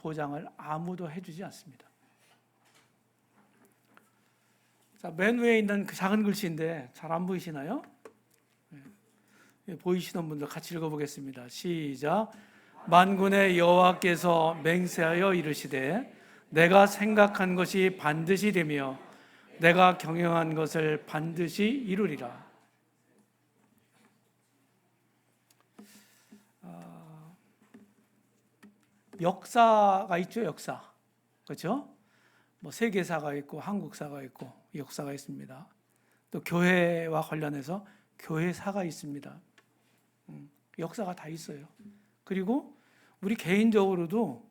보장을 아무도 해주지 않습니다. 자, 맨 위에 있는 그 작은 글씨인데 잘 안 보이시나요? 보이시는 분들 같이 읽어보겠습니다. 시작. 만군의 여호와께서 맹세하여 이르시되 내가 생각한 것이 반드시 되며 내가 경영한 것을 반드시 이루리라. 역사가 있죠, 역사. 그렇죠? 뭐 세계사가 있고 한국사가 있고 역사가 있습니다. 또 교회와 관련해서 교회사가 있습니다. 역사가 다 있어요. 그리고 우리 개인적으로도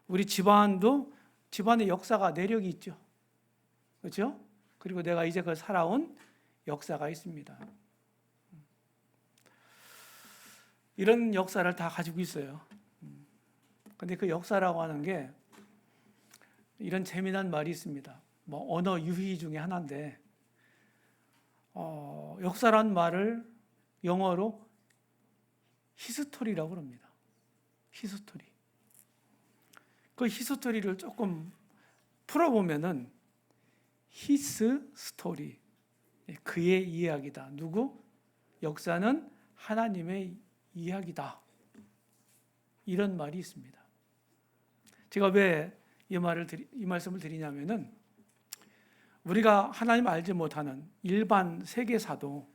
우리 집안도 집안의 역사가 내력이 있죠. 그렇죠? 그리고 내가 이제 그걸 살아온 역사가 있습니다. 이런 역사를 다 가지고 있어요. 근데 그 역사라고 하는 게 이런 재미난 말이 있습니다. 뭐 언어 유희 중에 하나인데 역사란 말을 영어로 히스토리라고 합니다. 히스토리. 그 히스토리를 조금 풀어보면은 히스 스토리, 그의 이야기다. 누구? 역사는 하나님의 이야기다. 이런 말이 있습니다. 제가 왜 이 말씀을 드리냐면은 우리가 하나님 알지 못하는 일반 세계사도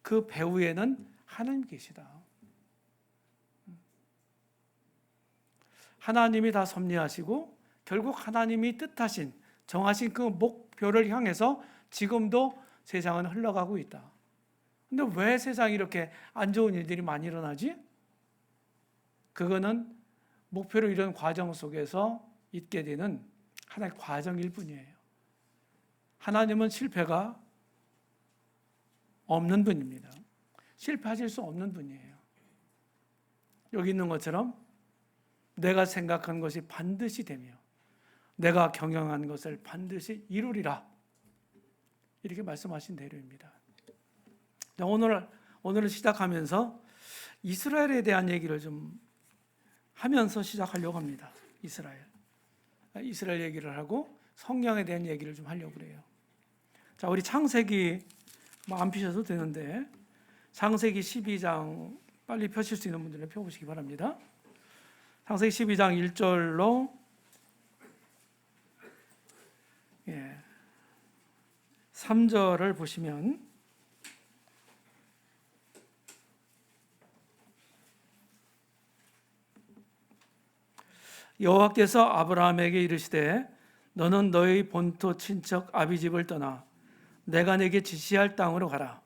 그 배후에는 하나님 계시다. 하나님이 다 섭리하시고 결국 하나님이 뜻하신 정하신 그 목표를 향해서 지금도 세상은 흘러가고 있다. 근데 왜 세상에 이렇게 안 좋은 일들이 많이 일어나지? 그거는 목표를 이룬 과정 속에서 있게 되는 하나의 과정일 뿐이에요. 하나님은 실패가 없는 분입니다. 실패하실 수 없는 분이에요. 여기 있는 것처럼 내가 생각한 것이 반드시 되며 내가 경영한 것을 반드시 이루리라. 이렇게 말씀하신 대로입니다. 오늘을 시작하면서 이스라엘에 대한 얘기를 좀 하면서 시작하려고 합니다. 이스라엘 얘기를 하고 성경에 대한 얘기를 좀 하려고 그래요. 자, 우리 창세기 안 피셔도 되는데 창세기 12장 빨리 펴실 수 있는 분들은 펴보시기 바랍니다. 창세기 12장 1절로 3절을 보시면 여호와께서 아브라함에게 이르시되 너는 너희 본토 친척 아비집을 떠나 내가 내게 지시할 땅으로 가라.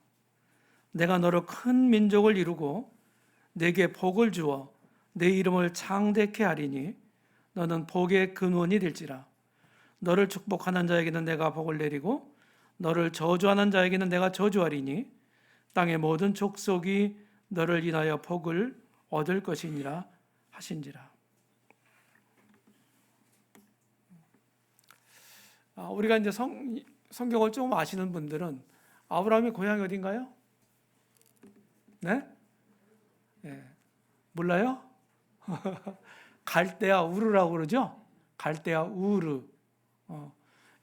내가 너로 큰 민족을 이루고 내게 복을 주어 내 이름을 창대케 하리니 너는 복의 근원이 될지라. 너를 축복하는 자에게는 내가 복을 내리고 너를 저주하는 자에게는 내가 저주하리니 땅의 모든 족속이 너를 인하여 복을 얻을 것이니라 하신지라. 우리가 이제 성경을 조금 아시는 분들은 아브라함의 고향이 어딘가요? 네? 몰라요? 갈대아 우르라고 그러죠? 갈대아 우르.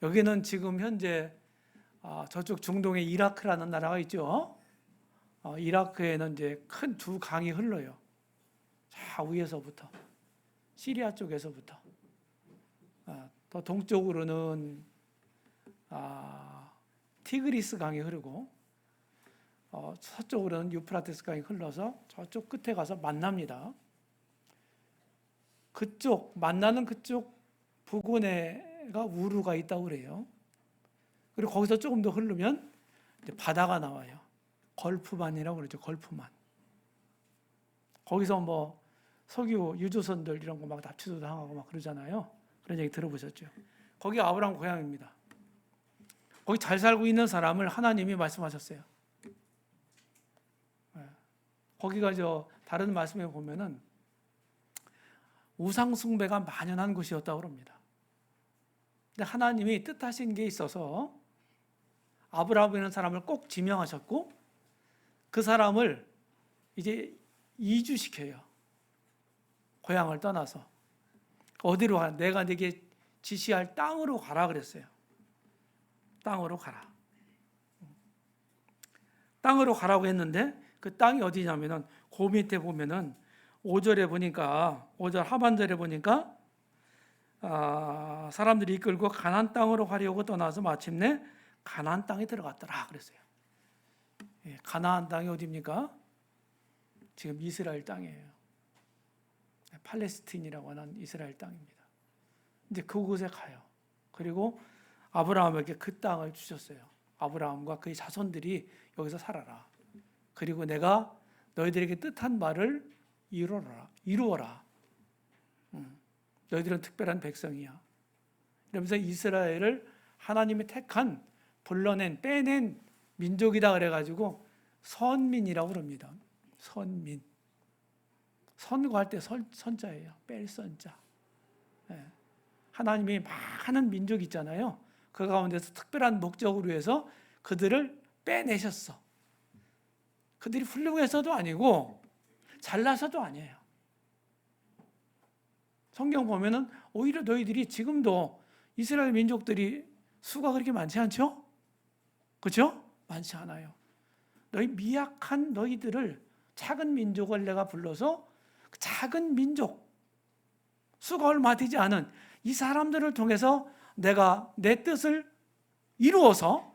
여기는 지금 현재 저쪽 중동의 이라크라는 나라가 있죠. 이라크에는 이제 큰 두 강이 흘러요. 자, 위에서부터 시리아 쪽에서부터 더 동쪽으로는 티그리스 강이 흐르고 서쪽으로는 유프라테스 강이 흘러서 저쪽 끝에 가서 만납니다. 그쪽 만나는 그쪽 부근에가 우루가 있다고 그래요. 그리고 거기서 조금 더 흐르면 이제 바다가 나와요. 걸프만이라고 그러죠. 걸프만. 거기서 뭐 석유 유조선들 이런 거 막 납치도 당하고 막 그러잖아요. 그런 얘기 들어보셨죠? 거기 아브라함 고향입니다. 거기 잘 살고 있는 사람을 하나님이 말씀하셨어요. 거기가 다른 말씀에 보면은 우상 숭배가 만연한 곳이었다고 합니다. 근데 하나님이 뜻하신 게 있어서 아브라함이라는 사람을 꼭 지명하셨고 그 사람을 이제 이주시켜요. 고향을 떠나서. 어디로 가라? 내가 네게 지시할 땅으로 가라 그랬어요. 땅으로 가라. 땅으로 가라고 했는데 그 땅이 어디냐면은 그 밑에 보면은 5절에 보니까 5절 하반절에 보니까 사람들이 이끌고 가나안 땅으로 가려고 떠나서 마침내 가나안 땅에 들어갔더라 그랬어요. 예, 가나안 땅이 어디입니까? 지금 이스라엘 땅이에요. 팔레스틴이라고 하는 이스라엘 땅입니다. 이제 그곳에 가요. 그리고 아브라함에게 그 땅을 주셨어요. 아브라함과 그의 자손들이 여기서 살아라. 그리고 내가 너희들에게 뜻한 말을 이루어라. 너희들은 특별한 백성이야. 이러면서 이스라엘을 하나님이 택한, 불러낸, 빼낸 민족이다 그래가지고 선민이라고 그럽니다. 선민. 선거할 때 선자예요. 뺄 선자. 예. 하나님이 많은 민족 있잖아요. 그 가운데서 특별한 목적으로 해서 그들을 빼내셨어. 그들이 훌륭해서도 아니고 잘나서도 아니에요. 성경 보면은 오히려 너희들이 지금도 이스라엘 민족들이 수가 그렇게 많지 않죠? 그렇죠? 많지 않아요. 너희 미약한 너희들을, 작은 민족을 내가 불러서 그 작은 민족, 수가 얼마 되지 않은 이 사람들을 통해서 내가 내 뜻을 이루어서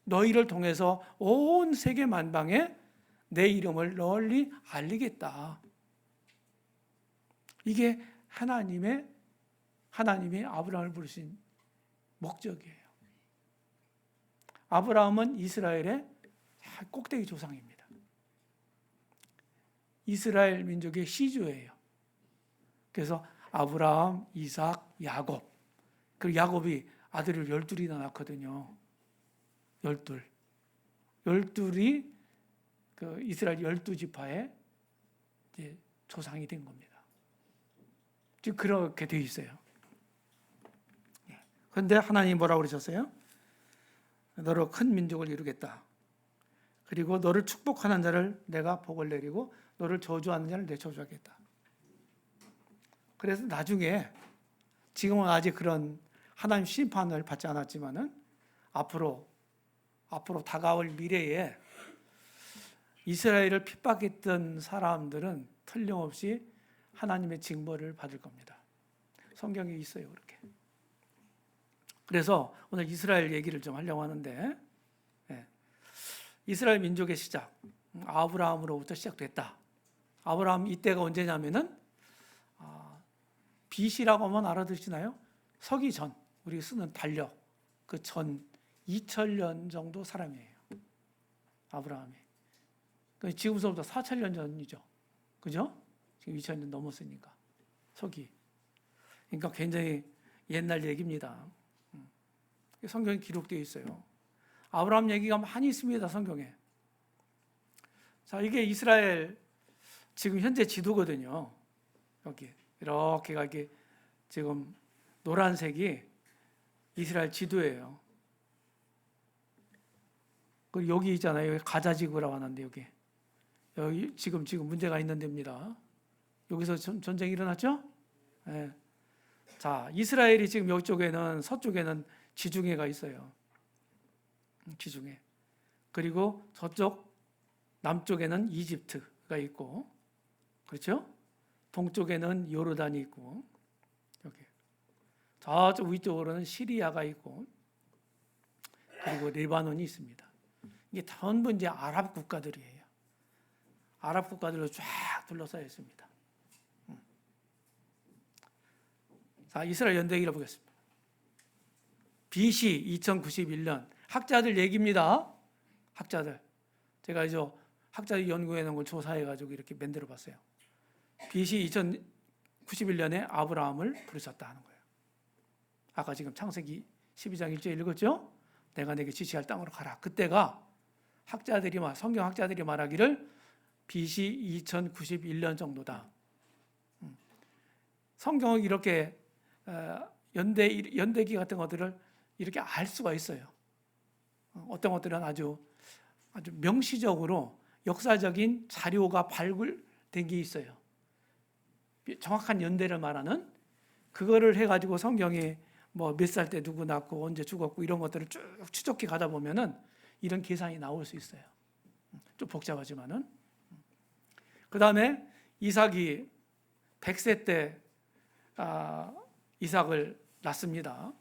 너희를 통해서 온 세계 만방에 내 이름을 널리 알리겠다. 이게 하나님이 아브라함을 부르신 목적이에요. 아브라함은 이스라엘의 꼭대기 조상입니다. 이스라엘 민족의 시주예요. 그래서 아브라함, 이삭, 야곱. 그리고 야곱이 아들을 12이나 낳거든요. 12이 그 이스라엘 12지파의 이제 조상이 된 겁니다. 지금 그렇게 되어 있어요. 그런데 하나님이 뭐라고 그러셨어요? 너로 큰 민족을 이루겠다. 그리고 너를 축복하는 자를 내가 복을 내리고 너를 저주하는 자를 내 저주하겠다. 그래서 나중에, 지금은 아직 그런 하나님 심판을 받지 않았지만은 앞으로 다가올 미래에 이스라엘을 핍박했던 사람들은 틀림없이 하나님의 징벌을 받을 겁니다. 성경에 있어요, 그렇게. 그래서 오늘 이스라엘 얘기를 좀 하려고 하는데, 이스라엘 민족의 시작, 아브라함으로부터 시작됐다. 아브라함 이때가 언제냐면은 BC라고 하면 알아두시나요? 서기 전, 우리 쓰는 달력, 그 전 2000년 정도 사람이에요. 아브라함이. 지금서부터 4000년 전이죠. 그죠? 지금 2000년 넘었으니까. 서기. 그러니까 굉장히 옛날 얘기입니다. 성경에 기록되어 있어요. 아브라함 얘기가 많이 있습니다, 성경에. 자, 이게 이스라엘 지금 현재 지도거든요. 여기 이렇게가 이게 지금 노란색이 이스라엘 지도예요. 그리고 여기 있잖아요. 여기 가자지구라고 하는데 여기 지금 문제가 있는 데입니다. 여기서 전쟁이 일어났죠? 네. 자, 이스라엘이 지금 이쪽에는, 서쪽에는 지중해가 있어요. 지중해. 그리고 저쪽 남쪽에는 이집트가 있고, 그렇죠? 동쪽에는 요르단이 있고, 여기 저쪽 위쪽으로는 시리아가 있고, 그리고 레바논이 있습니다. 이게 전부 이제 아랍 국가들이에요. 아랍 국가들로 쫙 둘러싸여 있습니다. 자, 이스라엘 연대기를 보겠습니다. BC 2091년 학자들 얘기입니다. 학자들. 제가 이제 학자들 연구해 놓은 걸 조사해 가지고 이렇게 만들어 봤어요. BC 2091년에 아브라함을 부르셨다 하는 거예요. 아까 지금 창세기 12장 1절 읽었죠? 내가 내게 지시할 땅으로 가라. 그때가 성경 학자들이 말하기를 BC 2091년 정도다. 성경은 이렇게 연대기 같은 것들을 이렇게 알 수가 있어요. 어떤 것들은 아주 명시적으로 역사적인 자료가 발굴된 게 있어요. 정확한 연대를 말하는 그거를 해가지고 성경이 뭐 몇 살 때 누구 낳고 언제 죽었고 이런 것들을 쭉 추적해 가다 보면은 이런 계산이 나올 수 있어요. 좀 복잡하지만은. 그 다음에 이삭이 100세 때 이삭을 낳습니다.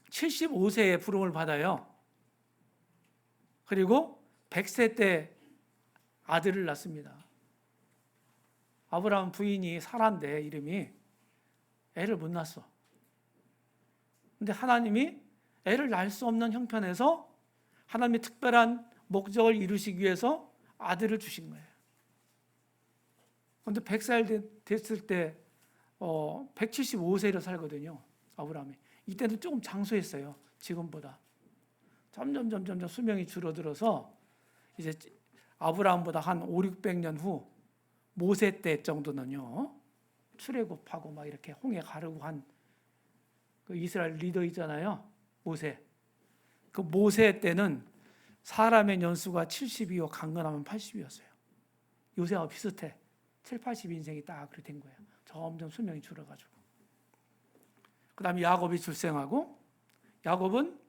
75세에 부름을 받아요. 그리고 100세 때 아들을 낳습니다. 아브라함 부인이 사라인데 이름이 애를 못 낳았어. 근데 하나님이 애를 낳을 수 없는 형편에서 하나님의 특별한 목적을 이루시기 위해서 아들을 주신 거예요. 그런데 100살 됐을 때 175세로 살거든요. 아브라함이. 이때는 조금 장수했어요. 지금보다. 점점 수명이 줄어들어서 이제 아브라함보다 한 500~600년 후 모세 때 정도는요. 출애굽하고 막 이렇게 홍해 가르고 한 그 이스라엘 리더 있잖아요. 모세. 그 모세 때는 사람의 연수가 70이요 강건하면 80이었어요. 요새와 비슷해. 7, 80인생이 딱 그렇게 된 거예요. 점점 수명이 줄어가지고. 그 다음에 야곱이 출생하고, 야곱은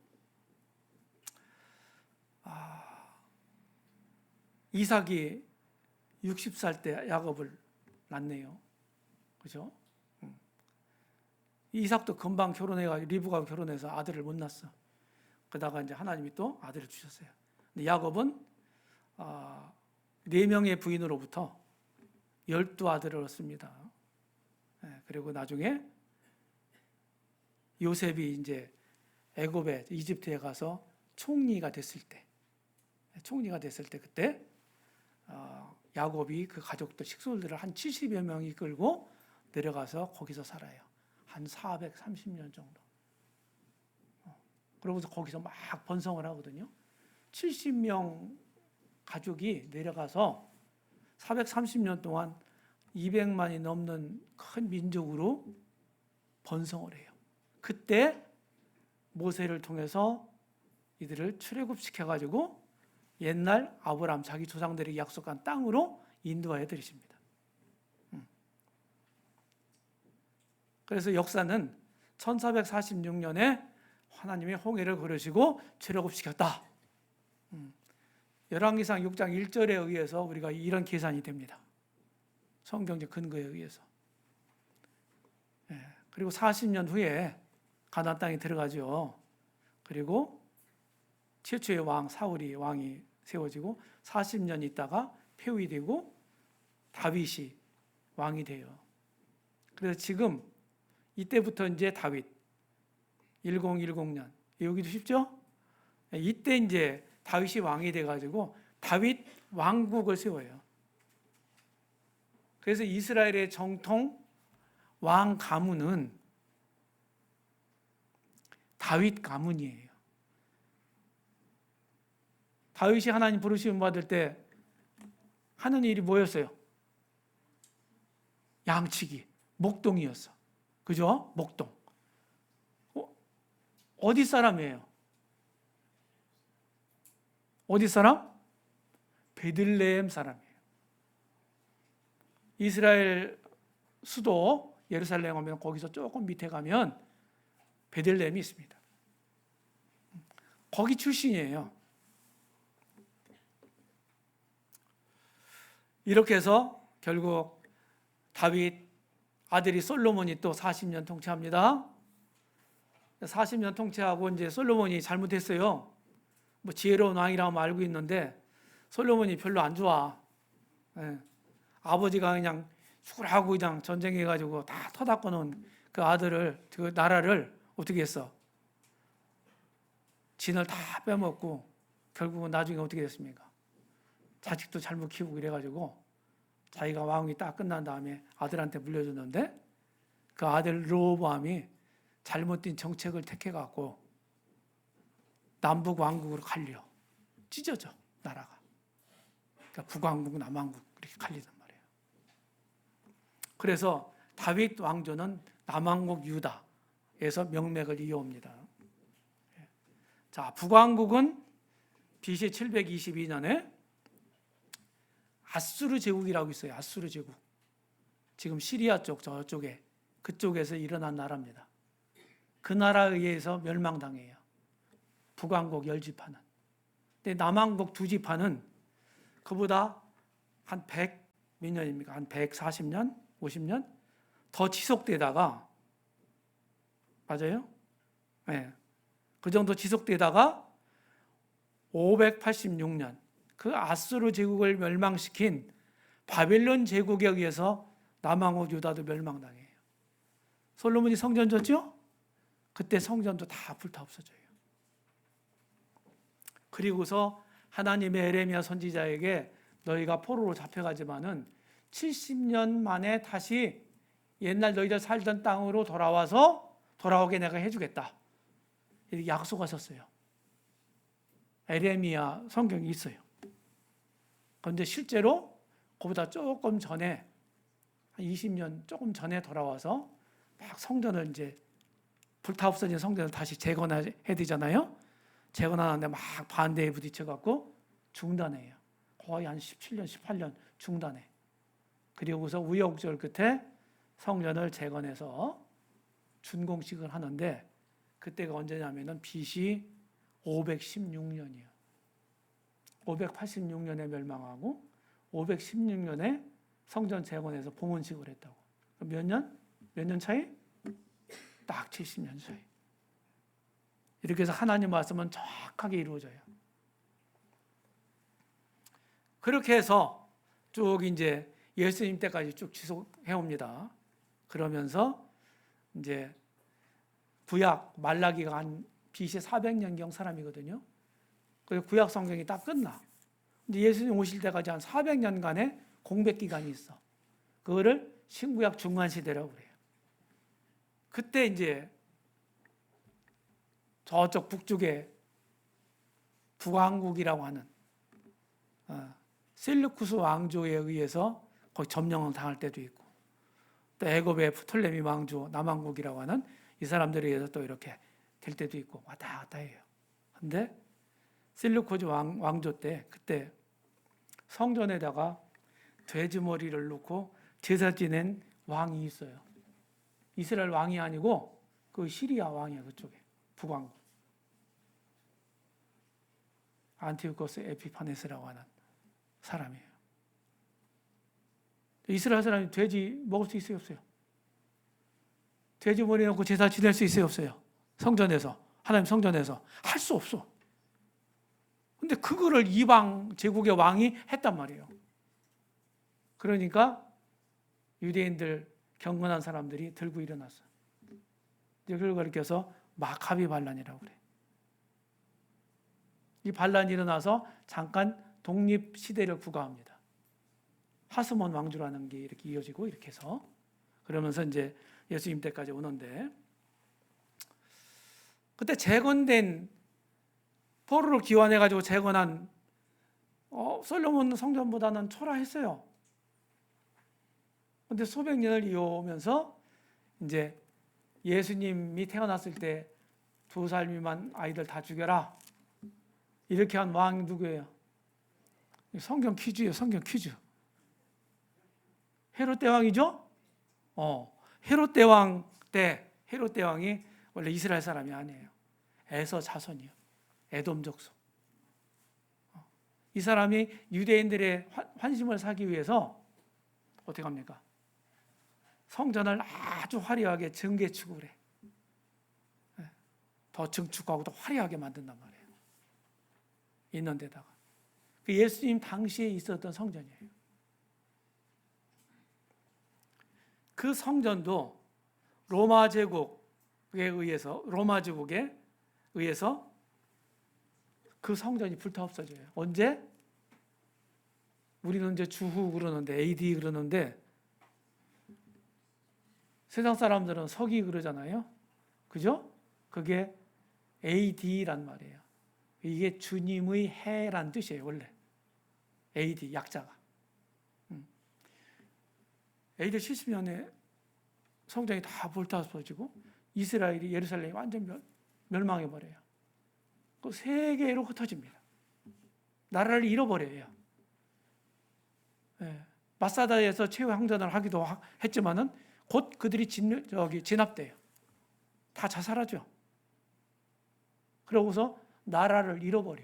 이삭이 60살 때 야곱을 낳네요. 그죠? 이삭도 금방 결혼해가지고 리브가 결혼해서 아들을 못 낳았어. 그러다가 이제 하나님이 또 아들을 주셨어요. 근데 야곱은 4명의 부인으로부터 12아들을 얻습니다. 그리고 나중에 요셉이 이제 애굽에 이집트에 가서 총리가 됐을 때 그때 야곱이 그 가족들 식솔들을 한 70여 명이 끌고 내려가서 거기서 살아요. 한 430년 정도. 그러고서 거기서 막 번성을 하거든요. 70명 가족이 내려가서 430년 동안 200만이 넘는 큰 민족으로 번성을 해요. 그때 모세를 통해서 이들을 출애굽시켜가지고 옛날 아브라함 자기 조상들이 약속한 땅으로 인도하여 들이십니다. 그래서 역사는 1446년에 하나님의 홍해를 거르시고 출애굽시켰다. 열왕기상 6장 1절에 의해서 우리가 이런 계산이 됩니다. 성경적 근거에 의해서. 그리고 40년 후에 가나안 땅에 들어가죠. 그리고 최초의 왕 사울이 왕이 세워지고 40년 있다가 폐위되고 다윗이 왕이 돼요. 그래서 지금 이때부터 이제 다윗 1010년 여기도 쉽죠? 이때 이제 다윗이 왕이 돼가지고 다윗 왕국을 세워요. 그래서 이스라엘의 정통 왕 가문은 다윗 가문이에요. 다윗이 하나님 부르심 받을 때 하는 일이 뭐였어요? 양치기, 목동이었어. 그죠? 목동. 어디 사람이에요? 어디 사람? 베들레헴 사람이에요. 이스라엘 수도 예루살렘 오면 거기서 조금 밑에 가면 베들레헴이 있습니다. 거기 출신이에요. 이렇게 해서 결국 다윗 아들이 솔로몬이 또 40년 통치합니다. 40년 통치하고 이제 솔로몬이 잘못했어요. 뭐 지혜로운 왕이라고 알고 있는데 솔로몬이 별로 안 좋아. 아버지가 그냥 죽으라고 그냥 전쟁해가지고 다 터닦아 놓은 그 아들을, 그 나라를 어떻게 했어? 진을 다 빼먹고 결국은 나중에 어떻게 됐습니까? 자식도 잘못 키우고 이래가지고 자기가 왕이 딱 끝난 다음에 아들한테 물려줬는데 그 아들 르호보암이 잘못된 정책을 택해갖고 남북 왕국으로 갈려 찢어져 나라가. 그러니까 북왕국, 남왕국 이렇게 갈리단 말이에요. 그래서 다윗 왕조는 남왕국 유다에서 명맥을 이어옵니다. 자, 북왕국은 BC 722년에 아수르 제국이라고 있어요. 아수르 제국. 지금 시리아 쪽 저쪽에 그쪽에서 일어난 나라입니다. 그 나라에 의해서 멸망당해요. 북왕국 10지파는. 근데 남왕국 2지파는 그보다 한 100 몇 년입니까? 한 140년? 50년? 더 지속되다가, 맞아요? 네. 그 정도 지속되다가 586년 그 아수르 제국을 멸망시킨 바벨론 제국에 의해서 남왕국 유다도 멸망당해요. 솔로몬이 성전 졌죠? 그때 성전도 다 불타 없어져요. 그리고서 하나님의 에레미야 선지자에게 너희가 포로로 잡혀가지만은 70년 만에 다시 옛날 너희들 살던 땅으로 돌아오게 내가 해주겠다. 이렇게 약속하셨어요. 에레미야 성경이 있어요. 그런데 실제로 그보다 조금 전에 한 20년 조금 전에 돌아와서 막 성전을 이제 불타 없어진 성전을 다시 재건해야 되잖아요. 재건하는데 막 반대에 부딪혀갖고 중단해요. 거의 한 17년, 18년 중단해. 그리고서 우여곡절 끝에 성전을 재건해서 준공식을 하는데 그때가 언제냐면은 BC 516년이에요. 586년에 멸망하고 516년에 성전 재건해서 봉헌식을 했다고. 몇 년? 몇 년 차이? 딱 70년 차이. 이렇게 해서 하나님 말씀은 정확하게 이루어져요. 그렇게 해서 쭉 이제 예수님 때까지 쭉 지속해 옵니다. 그러면서 이제 구약 말라기가 한 BC 400년경 사람이거든요. 그리고 구약 성경이 딱 끝나. 근데 예수님 오실 때까지 한 400년간의 공백 기간이 있어. 그거를 신구약 중간 시대라고 그래요. 그때 이제 저쪽 북쪽에 북왕국이라고 하는 셀루쿠스 왕조에 의해서 거기 점령을 당할 때도 있고, 또 애굽의 프톨레미 왕조 남왕국이라고 하는 이 사람들에 의해서 또 이렇게 될 때도 있고 왔다 갔다 해요. 근데 셀루쿠스 왕조 때 그때 성전에다가 돼지 머리를 놓고 제사 지낸 왕이 있어요. 이스라엘 왕이 아니고 그 시리아 왕이야. 그쪽에 북왕국 안티오코스 에피파네스라고 하는 사람이에요. 이스라엘 사람이 돼지 먹을 수 있어요, 없어요? 돼지 머리 놓고 제사 지낼 수 있어요, 없어요? 성전에서, 하나님 성전에서 할 수 없어. 근데 그거를 이방 제국의 왕이 했단 말이에요. 그러니까 유대인들 경건한 사람들이 들고 일어났어. 그걸 가리켜서 마카비 반란이라고 그래. 이 반란이 일어나서 잠깐 독립 시대를 구가합니다. 하스몬 왕조라는 게 이렇게 이어지고 이렇게 해서 그러면서 이제 예수님 때까지 오는데, 그때 재건된 포로를 기환해가지고 재건한 솔로몬 성전보다는 초라했어요. 근데 수백 년을 이어오면서 이제 예수님이 태어났을 때 2살 미만 아이들 다 죽여라 이렇게 한 왕이 누구예요? 성경 퀴즈예요. 성경 퀴즈. 헤롯 대왕이죠? 헤롯 대왕 때 헤롯 대왕이 원래 이스라엘 사람이 아니에요. 에서 자손이요. 에돔 족속. 이 사람이 유대인들의 환심을 사기 위해서 어떻게 합니까? 성전을 아주 화려하게 증개축을 해. 더 증축하고 더 화려하게 만든단 말이에요. 있는 데다가. 그 예수님 당시에 있었던 성전이에요. 그 성전도 로마 제국에 의해서 그 성전이 불타 없어져요. 언제? 우리는 이제 주후 그러는데 AD 그러는데 세상 사람들은 서기 그러잖아요. 그죠? 그게 AD란 말이에요. 이게 주님의 해란 뜻이에요, 원래. AD 약자가. AD 70년에 성전이 다 불타버리고 이스라엘이 예루살렘이 완전 멸망해버려요. 그 세계로 흩어집니다. 나라를 잃어버려요. 마사다에서 최후 항전을 하기도 했지만은 곧 그들이 진압돼요. 다 자살하죠. 그러고서 나라를 잃어버려.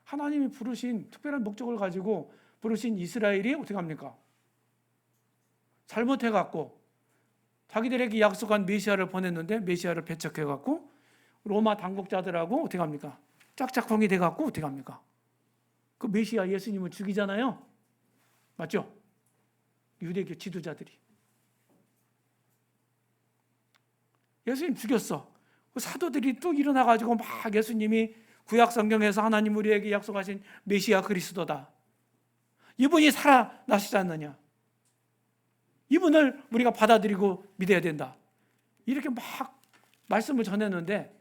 하나님이 부르신 특별한 목적을 가지고 부르신 이스라엘이 어떻게 합니까? 잘못해갖고 자기들에게 약속한 메시아를 보냈는데 메시아를 배척해갖고 로마 당국자들하고 어떻게 합니까? 짝짝꿍이 돼갖고 어떻게 합니까? 그 메시아 예수님을 죽이잖아요. 맞죠? 유대교 지도자들이. 예수님 죽였어. 그 사도들이 또 일어나가지고 막 예수님이 구약 성경에서 하나님 우리에게 약속하신 메시아 그리스도다. 이분이 살아나시지 않느냐. 이분을 우리가 받아들이고 믿어야 된다. 이렇게 막 말씀을 전했는데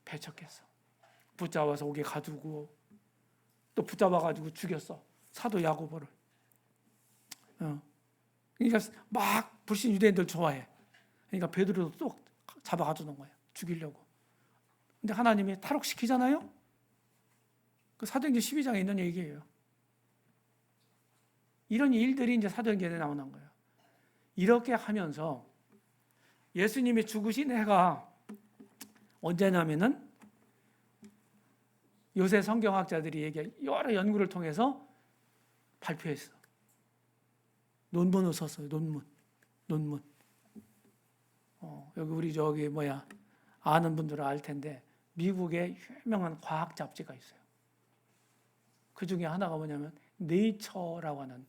배척했어. 붙잡아서 옥에 가두고 또 붙잡아가지고 죽였어. 사도 야고보를. 그러니까 막 불신 유대인들 좋아해. 그러니까 베드로도 또 잡아가두는 거야. 죽이려고. 근데 하나님이 탈옥시키잖아요. 그 사도행전 12장에 있는 얘기예요. 이런 일들이 이제 사도행전에 나오는 거예요. 이렇게 하면서 예수님이 죽으신 해가 언제냐면은 요새 성경학자들이 여러 연구를 통해서 발표했어. 논문을 썼어요. 논문. 여기 우리 아는 분들은 알 텐데 미국의 유명한 과학 잡지가 있어요. 그 중에 하나가 뭐냐면 네이처라고 하는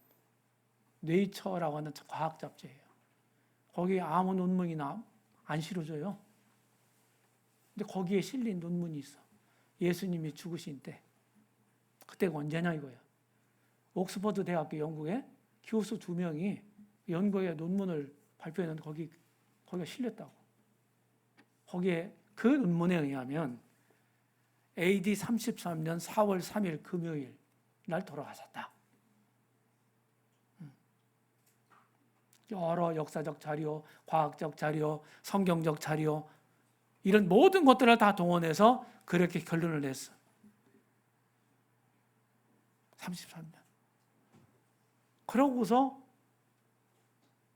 과학 잡지예요. 거기에 아무 논문이나 안 실어줘요. 근데 거기에 실린 논문이 있어. 예수님이 죽으신 때. 그때가 언제냐 이거야. 옥스퍼드 대학교 영국에 교수 2명이 연구의 논문을 발표했는데 거기가 실렸다고. 거기에 그 논문에 의하면 AD 33년 4월 3일 금요일 날 돌아가셨다. 여러 역사적 자료, 과학적 자료, 성경적 자료 이런 모든 것들을 다 동원해서 그렇게 결론을 냈어. 33년. 그러고서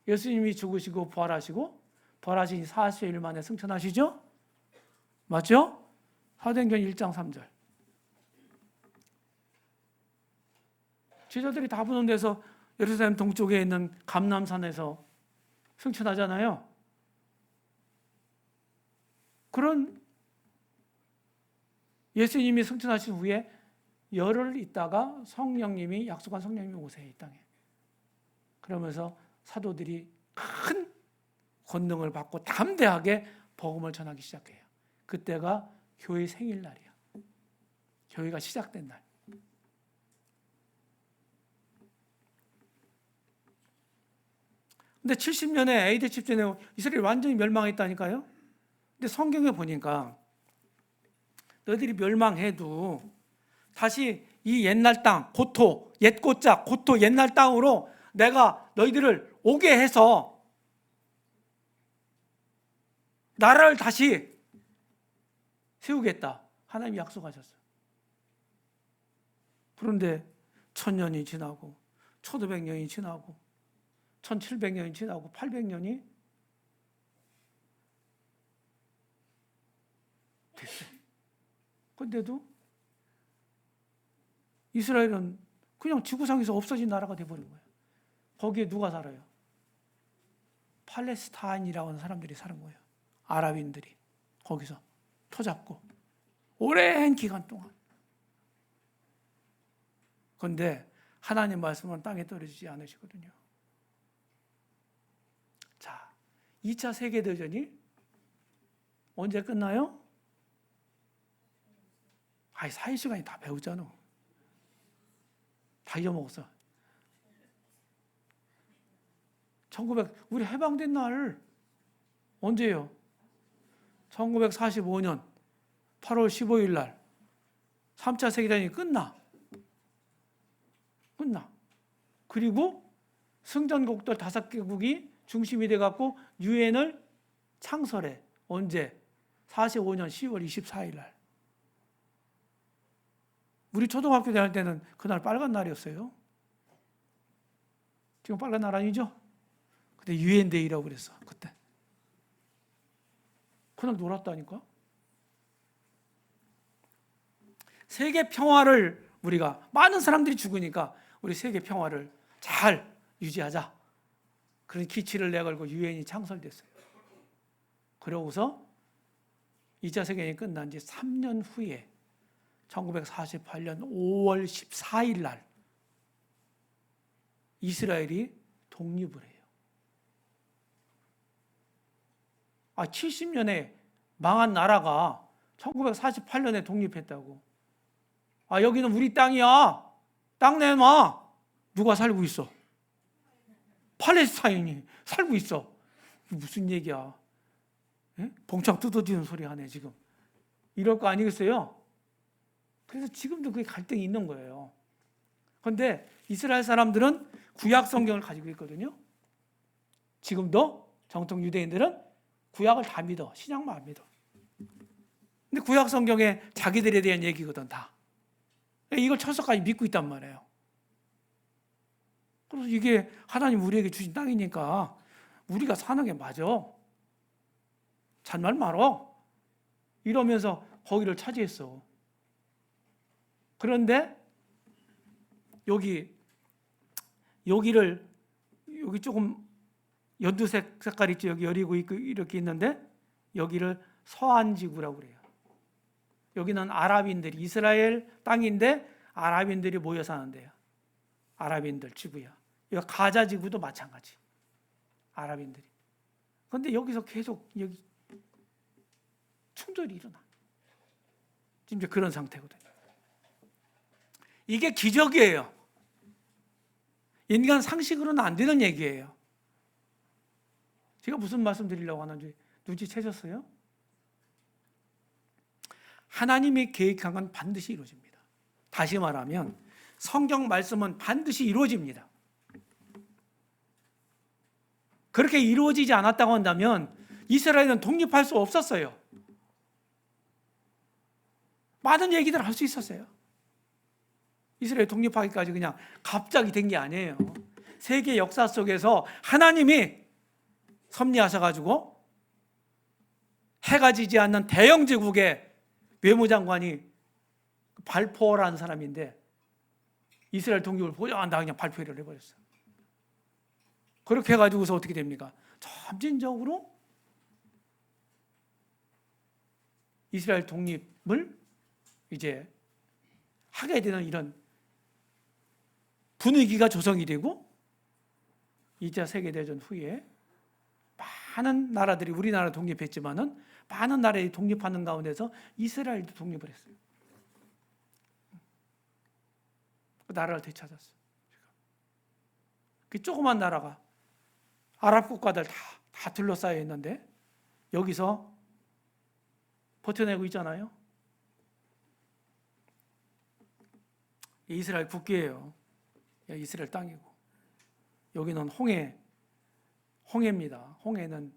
예수님이 죽으시고 부활하시고 부활하신 40일 만에 승천하시죠? 맞죠? 사도행전 1장 3절. 제자들이 다 보는 데서 예루살렘 동쪽에 있는 감람산에서 승천하잖아요. 그런 예수님이 승천하신 후에 열흘 있다가 약속한 성령님이 오세요, 이 땅에. 그러면서 사도들이 큰 권능을 받고 담대하게 복음을 전하기 시작해요. 그때가 교회 생일날이야. 교회가 시작된 날. 근데 70년에 AD 70년에 이스라엘이 완전히 멸망했다니까요. 근데 성경에 보니까 너희들이 멸망해도 다시 이 옛날 땅, 옛 고짜, 옛날 땅으로 내가 너희들을 오게 해서 나라를 다시 세우겠다. 하나님이 약속하셨어요. 그런데 1000년이 지나고 1500년이 지나고 1700년이 지나고 800년이 됐어요. 그런데도 이스라엘은 그냥 지구상에서 없어진 나라가 돼버린 거예요. 거기에 누가 살아요? 팔레스타인이라고 하는 사람들이 사는 거예요. 아랍인들이 거기서 터잡고 오랜 기간 동안. 그런데 하나님 말씀은 땅에 떨어지지 않으시거든요. 자, 2차 세계대전이 언제 끝나요? 아이, 4시간이 다 배우잖아. 다 잊어먹었어. 우리 해방된 날 언제예요? 1945년 8월 15일 날 3차 세계대전이 끝나. 그리고 승전국들 5개국이 중심이 돼갖고 유엔을 창설해. 언제? 45년 10월 24일 날. 우리 초등학교 다닐 때는 그날 빨간 날이었어요. 지금 빨간 날 아니죠? 그때 유엔데이라고 그랬어. 그때. 그날 놀았다니까. 세계 평화를 우리가 많은 사람들이 죽으니까 우리 세계 평화를 잘 유지하자. 그런 기치를 내걸고 유엔이 창설됐어요. 그러고서 2차 세계대전이 끝난 지 3년 후에 1948년 5월 14일 날 이스라엘이 독립을 해요. 70년에 망한 나라가 1948년에 독립했다고. 여기는 우리 땅이야. 땅 내놔. 누가 살고 있어? 팔레스타인이 살고 있어. 무슨 얘기야? 봉창 뜯어지는 소리 하네 지금. 이럴 거 아니겠어요? 그래서 지금도 그게 갈등이 있는 거예요. 그런데 이스라엘 사람들은 구약 성경을 가지고 있거든요. 지금도 정통 유대인들은 구약을 다 믿어. 신약만 안 믿어. 근데 구약 성경에 자기들에 대한 얘기거든 다. 이걸 철석까지 믿고 있단 말이에요. 그래서 이게 하나님 우리에게 주신 땅이니까 우리가 사는 게 맞아. 잔말 말어. 이러면서 거기를 차지했어. 그런데 여기 조금 연두색 색깔 있죠. 여기 여리고 있고 이렇게 있는데 여기를 서안지구라고 그래요. 여기는 아랍인들이 이스라엘 땅인데 아랍인들이 모여 사는데요. 아랍인들 지구야. 여기 가자 지구도 마찬가지. 아랍인들이. 그런데 여기서 계속 여기 충돌이 일어나. 지금 그런 상태거든요. 이게 기적이에요. 인간 상식으로는 안 되는 얘기예요. 제가 무슨 말씀 드리려고 하는지 눈치채셨어요? 하나님이 계획한 건 반드시 이루어집니다. 다시 말하면 성경 말씀은 반드시 이루어집니다. 그렇게 이루어지지 않았다고 한다면 이스라엘은 독립할 수 없었어요. 많은 얘기들 할 수 있었어요. 이스라엘 독립하기까지 그냥 갑자기 된 게 아니에요. 세계 역사 속에서 하나님이 섭리하셔가지고 해가 지지 않는 대영 제국의 외무장관이 발포라는 사람인데 이스라엘 독립을 보장한다 그냥 발표를 해버렸어요. 그렇게 해가지고서 어떻게 됩니까? 점진적으로 이스라엘 독립을 이제 하게 되는 이런 분위기가 조성이 되고 2차 세계대전 후에 많은 나라들이 우리나라 독립했지만은 많은 나라들이 독립하는 가운데서 이스라엘도 독립을 했어요. 그 나라를 되찾았어요. 그 조그만 나라가 아랍 국가들 다 둘러싸여 있는데 여기서 버텨내고 있잖아요. 이스라엘 국기예요. 이스라엘 땅이고 여기는 홍해입니다. 홍해는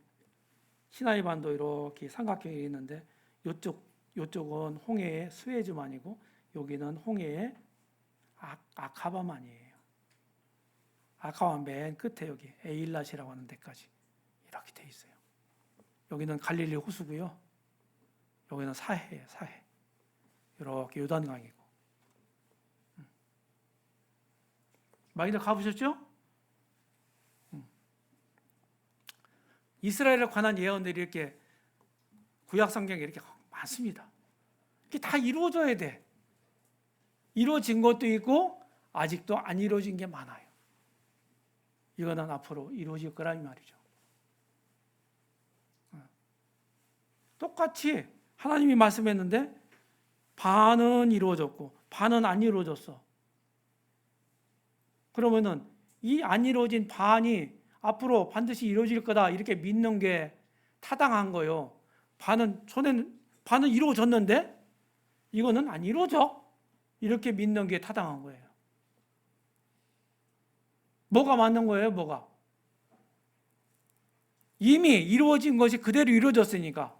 시나이 반도 이렇게 삼각형이 있는데 이쪽은 홍해의 스웨즈만이고 여기는 홍해의 아카바만이에요. 아카바 맨 끝에 여기 에일랏이라고 하는 데까지 이렇게 돼 있어요. 여기는 갈릴리 호수고요. 여기는 사해예요. 사해. 이렇게 요단강이고. 많이들 가보셨죠? 이스라엘에 관한 예언들이 이렇게 구약 성경에 이렇게 많습니다. 이게 다 이루어져야 돼. 이루어진 것도 있고 아직도 안 이루어진 게 많아요. 이거는 앞으로 이루어질 거라 이 말이죠. 똑같이 하나님이 말씀했는데 반은 이루어졌고 반은 안 이루어졌어. 그러면은 이 안 이루어진 반이 앞으로 반드시 이루어질 거다 이렇게 믿는 게 타당한 거예요. 반은 이루어졌는데 이거는 안 이루어져. 이렇게 믿는 게 타당한 거예요. 뭐가 맞는 거예요? 뭐가? 이미 이루어진 것이 그대로 이루어졌으니까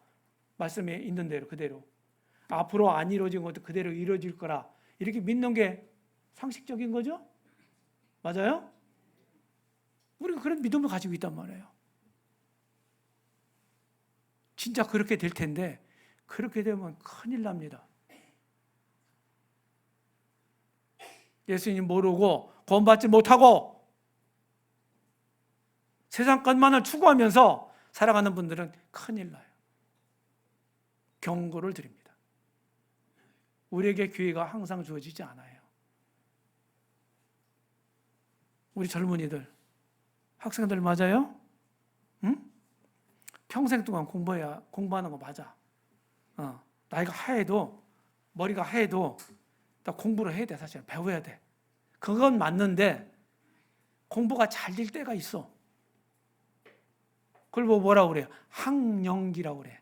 말씀에 있는 대로 그대로 앞으로 안 이루어진 것도 그대로 이루어질 거라 이렇게 믿는 게 상식적인 거죠? 맞아요? 우리가 그런 믿음을 가지고 있단 말이에요. 진짜 그렇게 될 텐데 그렇게 되면 큰일 납니다. 예수님 모르고 구원받지 못하고 세상 것만을 추구하면서 살아가는 분들은 큰일 나요. 경고를 드립니다. 우리에게 기회가 항상 주어지지 않아요. 우리 젊은이들, 학생들 맞아요? 응? 평생 동안 공부하는 거 맞아. 나이가 하해도, 머리가 하해도 다 공부를 해야 돼. 사실 배워야 돼. 그건 맞는데 공부가 잘 될 때가 있어. 그걸 뭐라고 그래요? 학령기라고 그래.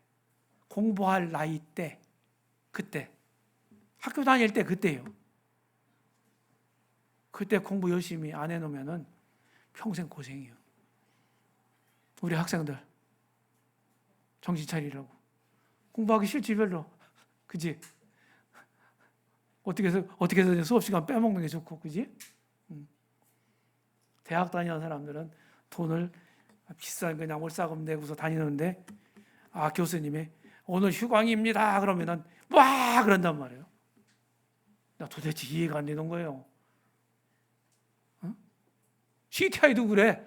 공부할 나이 때, 그때 학교 다닐 때 그때요. 그때 공부 열심히 안 해놓으면은 평생 고생이에요. 우리 학생들 정신 차리라고. 공부하기 싫지 별로. 그지? 어떻게 해서 수업 시간 빼먹는 게 좋고, 그지? 대학 다니는 사람들은 돈을 비싼 그냥 월사금 내고서 다니는데, 교수님이 오늘 휴강입니다 그러면은 와 그런단 말이에요. 나 도대체 이해가 안 되는 거예요. CTI도 그래.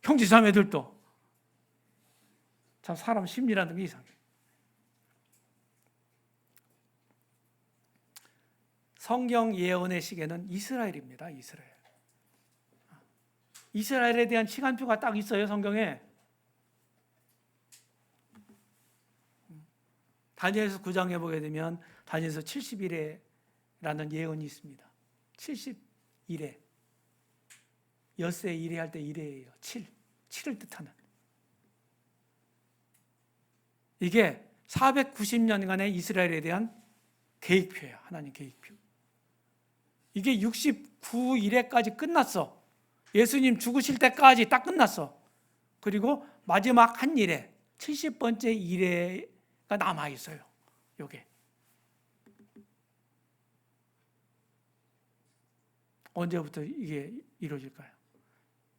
형제 자매들도. 참 사람 심리라는 게 이상해. 성경 예언의 시계는 이스라엘입니다. 이스라엘. 이스라엘에 대한 시간표가 딱 있어요, 성경에. 다니엘서 9장에 보게 되면 다니엘서 70일에라는 예언이 있습니다. 70일에. 엿새 일회 할 때 일회예요. 7을 뜻하는. 이게 490년간의 이스라엘에 대한 계획표예요. 하나님 계획표. 이게 69일에까지 끝났어. 예수님 죽으실 때까지 딱 끝났어. 그리고 마지막 한 일회, 70번째 일회가 남아 있어요. 요게. 언제부터 이게 이루어질까요?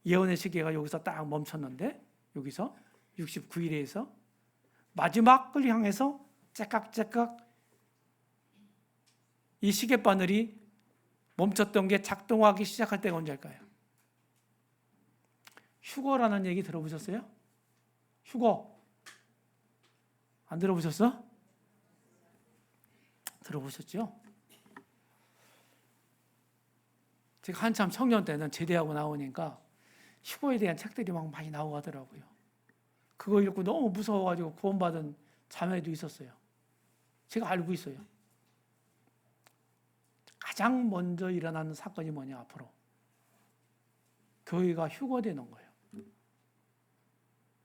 예언의 시계가 여기서 딱 멈췄는데, 여기서 69일에서 마지막을 향해서 째깍째깍 이 시계바늘이 멈췄던 게 작동하기 시작할 때가 언제일까요? 휴거라는 얘기 들어보셨어요? 휴거. 안 들어보셨어? 들어보셨죠? 제가 한참 청년 때는 제대하고 나오니까 휴거에 대한 책들이 막 많이 나오고 하더라고요. 그거 읽고 너무 무서워가지고 구원받은 자매도 있었어요. 제가 알고 있어요. 가장 먼저 일어나는 사건이 뭐냐, 앞으로. 교회가 휴거되는 거예요.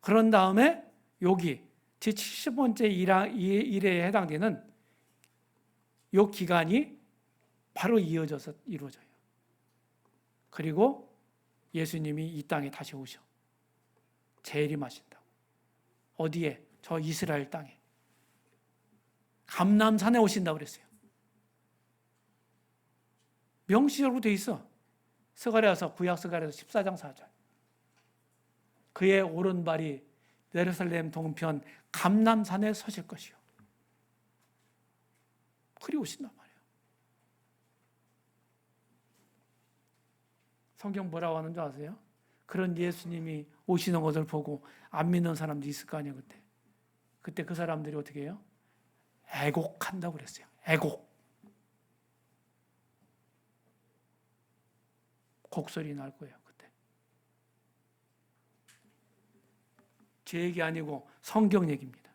그런 다음에 여기 제70번째 일에 해당되는 이 기간이 바로 이어져서 이루어져요. 그리고 예수님이 이 땅에 다시 오셔. 재림하신다고. 어디에? 저 이스라엘 땅에. 감람산에 오신다고 그랬어요. 명시적으로 돼 있어. 스가랴서, 구약 스가랴서 14장 4절. 그의 오른발이 예루살렘 동편 감람산에 서실 것이요. 그리 오신단 말이에요. 성경 뭐라고 하는 줄 아세요? 그런 예수님이 오시는 것을 보고 안 믿는 사람도 있을 거 아니에요, 그때. 그때 그 사람들이 어떻게 해요? 애곡한다고 그랬어요. 애곡. 곡소리 날 거예요, 그때. 제 얘기 아니고 성경 얘기입니다.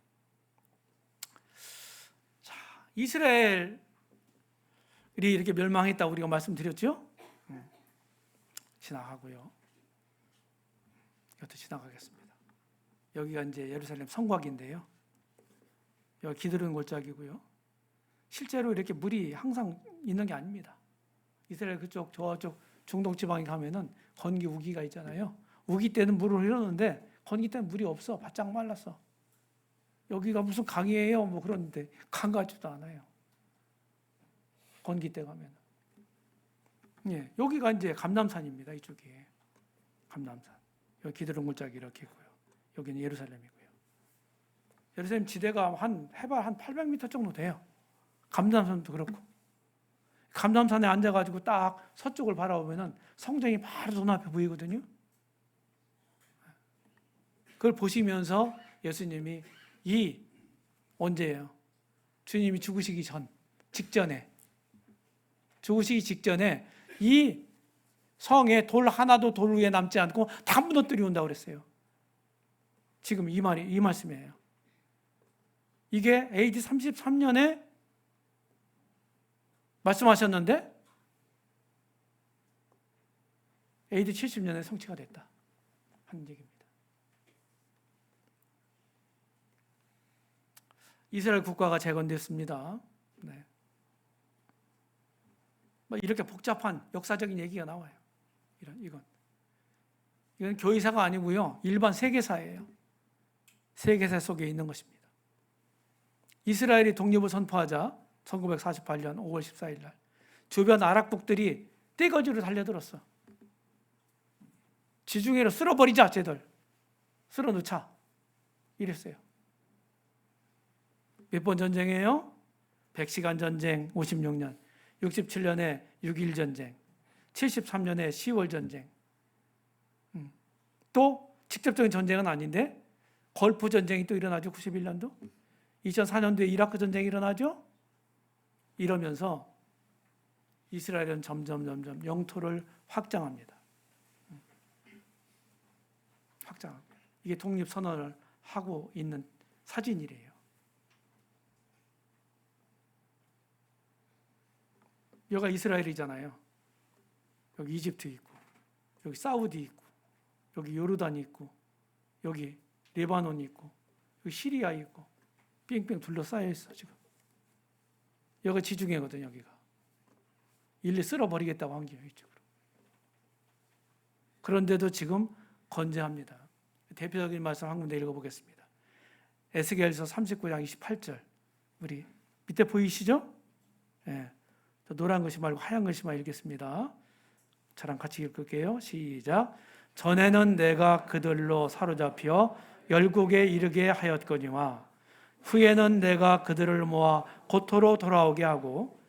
자, 이스라엘이 이렇게 멸망했다고 우리가 말씀드렸죠? 지나가고요. 이것도 지나가겠습니다. 여기가 이제 예루살렘 성곽인데요. 여기 기드론 골짜기고요. 실제로 이렇게 물이 항상 있는 게 아닙니다. 이스라엘 그쪽 저쪽 중동 지방에 가면은 건기 우기가 있잖아요. 우기 때는 물을 흐르는데 건기 때는 물이 없어. 바짝 말랐어. 여기가 무슨 강이에요? 뭐 그러는데 강 같지도 않아요. 건기 때 가면. 예, 여기가 이제 감람산입니다. 이쪽이 감람산. 여기 기드론 골짜기 이렇게 있고요. 여기는 예루살렘이고요. 예루살렘 지대가 해발 한 800m 정도 돼요. 감람산도 그렇고. 감람산에 앉아가지고 딱 서쪽을 바라보면은 성전이 바로 눈앞에 보이거든요. 그걸 보시면서 예수님이 언제예요? 주님이 죽으시기 직전에 이 성에 돌 하나도 돌 위에 남지 않고 다 무너뜨려 온다고 그랬어요. 지금 이 말씀이에요. 이게 AD 33년에 말씀하셨는데 AD 70년에 성취가 됐다 하는 얘기입니다. 이스라엘 국가가 재건됐습니다. 네. 이렇게 복잡한 역사적인 얘기가 나와요. 이건 교회사가 아니고요. 일반 세계사예요. 세계사 속에 있는 것입니다. 이스라엘이 독립을 선포하자 1948년 5월 14일 날 주변 아랍국들이 떼거지로 달려들었어. 지중해로 쓸어버리자, 쟤들. 쓸어놓자. 이랬어요. 몇 번 전쟁이에요? 100시간 전쟁 56년, 67년에 6.1 전쟁, 73년에 10월 전쟁. 또 직접적인 전쟁은 아닌데 걸프 전쟁이 또 일어나죠. 91년도. 2004년도에 이라크 전쟁이 일어나죠. 이러면서 이스라엘은 점점 영토를 확장합니다. 확장합니다. 이게 독립선언을 하고 있는 사진이래요. 여기가 이스라엘이잖아요. 여기 이집트 있고, 여기 사우디 있고, 여기 요르단이 있고, 여기 레바논이 있고, 여기 시리아 있고, 빙빙 둘러싸여 있어 지금. 여기가 지중해거든요. 여기가 일일이 쓸어버리겠다고 한 거예요. 이쪽으로. 그런데도 지금 건재합니다. 대표적인 말씀 한 군데 읽어보겠습니다. 에스겔서 39장 28절. 우리 밑에 보이시죠? 예. 노란 것이 말고 하얀 것이만 읽겠습니다. 저랑 같이 읽을게요. 시작. 전에는 내가 그들로 사로잡혀 열국에 이르게 하였거니와 후에는 내가 그들을 모아 고토로 돌아오게 하고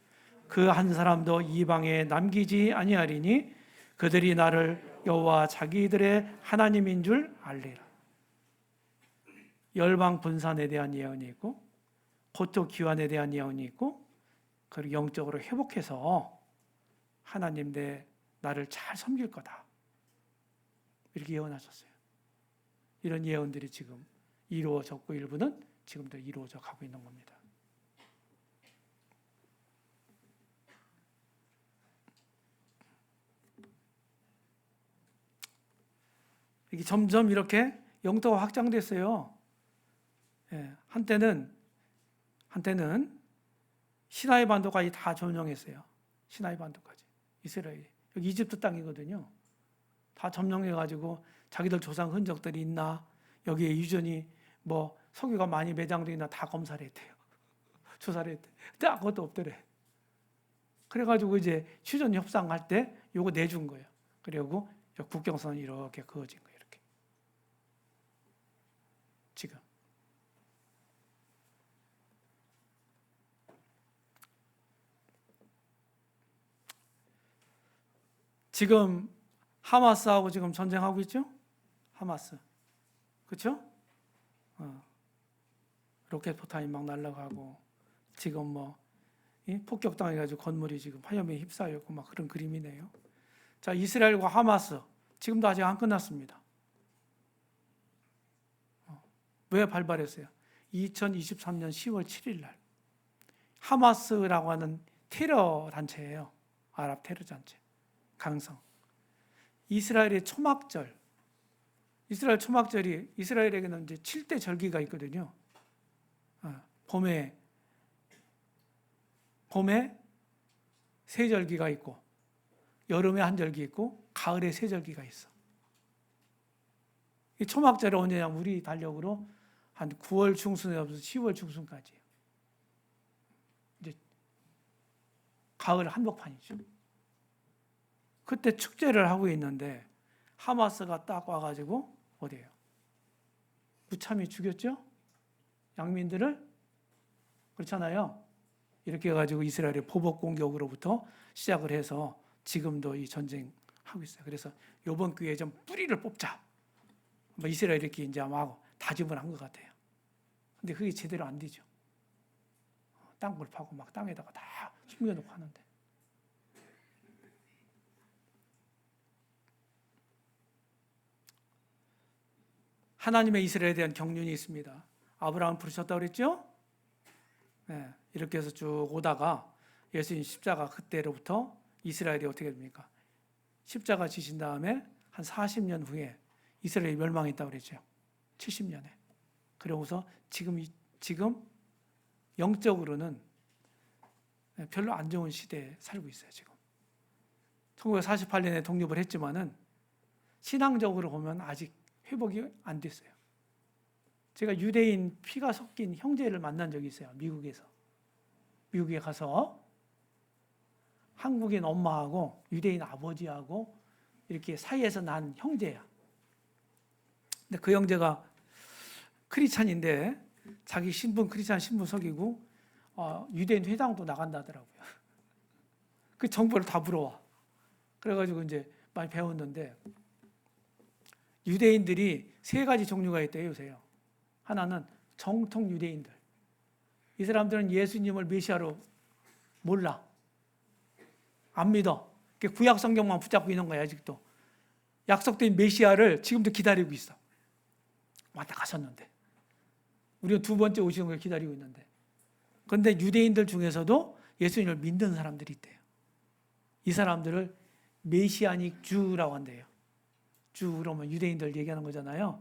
그 한 사람도 이방에 남기지 아니하리니 그들이 나를 여호와 자기들의 하나님인 줄 알리라. 열방 분산에 대한 예언이 있고 고토 기환에 대한 예언이 있고 그리고 영적으로 회복해서 하나님 내 나를 잘 섬길 거다. 이렇게 예언하셨어요. 이런 예언들이 지금 이루어졌고 일부는 지금도 이루어져 가고 있는 겁니다. 이게 점점 이렇게 영토가 확장됐어요. 예, 한때는 시나이 반도까지 다 점령했어요. 시나이 반도까지. 이스라엘이. 여기 이집트 땅이거든요. 다 점령해가지고 자기들 조상 흔적들이 있나, 여기에 유전이 석유가 많이 매장되어 있나 다 검사를 했대요. 조사를 했대. 근데 아무것도 없더래. 그래가지고 이제 휴전 협상할 때 요거 내준 거예요. 그리고 국경선이 이렇게 그어진 거예요. 이렇게. 지금 하마스하고 지금 전쟁하고 있죠? 하마스. 그렇죠? 로켓 포탄이 막 날아가고 지금 폭격당해가지고 건물이 지금 화염에 휩싸였고 막 그런 그림이네요. 자, 이스라엘과 하마스 지금도 아직 안 끝났습니다. 왜 발발했어요? 2023년 10월 7일 날 하마스라고 하는 테러 단체예요. 아랍 테러 단체. 강성. 이스라엘의 초막절. 이스라엘 초막절이 이스라엘에게는 이제 7대 절기가 있거든요. 봄에 세 절기가 있고 여름에 한 절기 있고 가을에 세 절기가 있어. 이 초막절이 언제냐면 우리 달력으로 한 9월 중순에서 10월 중순까지예요. 이제 가을 한복판이죠. 그때 축제를 하고 있는데 하마스가 딱 와가지고 어디예요? 무참히 죽였죠? 양민들을. 그렇잖아요. 이렇게 해가지고 이스라엘의 보복 공격으로부터 시작을 해서 지금도 이 전쟁하고 있어요. 그래서 이번 기회에 좀 뿌리를 뽑자. 이스라엘이 이렇게 이제 막 다짐을 한 것 같아요. 근데 그게 제대로 안 되죠. 땅굴 파고 막 땅에다가 다 숨겨놓고 하는데. 하나님의 이스라엘에 대한 경륜이 있습니다. 아브라함을 부르셨다고 그랬죠? 네, 이렇게 해서 쭉 오다가 예수님 십자가 그때로부터 이스라엘이 어떻게 됩니까? 십자가 지신 다음에 한 40년 후에 이스라엘이 멸망했다고 그랬죠. 70년에. 그러고서 지금 영적으로는 별로 안 좋은 시대에 살고 있어요. 지금 1948년에 독립을 했지만은 신앙적으로 보면 아직 회복이 안 됐어요. 제가 유대인 피가 섞인 형제를 만난 적이 있어요. 미국에 가서 한국인 엄마하고 유대인 아버지하고 이렇게 사이에서 난 형제야. 근데 그 형제가 크리스찬인데 자기 신분 크리스찬 신분 속이고 유대인 회당도 나간다더라고요. 그 정보를 다 물어와. 그래가지고 이제 많이 배웠는데 유대인들이 세 가지 종류가 있대요, 요새요. 하나는 정통 유대인들. 이 사람들은 예수님을 메시아로 몰라. 안 믿어. 구약 성경만 붙잡고 있는 거야, 아직도. 약속된 메시아를 지금도 기다리고 있어. 왔다 가셨는데. 우리가 두 번째 오시는 걸 기다리고 있는데. 그런데 유대인들 중에서도 예수님을 믿는 사람들이 있대요. 이 사람들을 메시아닉 주라고 한대요. 주 그러면 유대인들 얘기하는 거잖아요.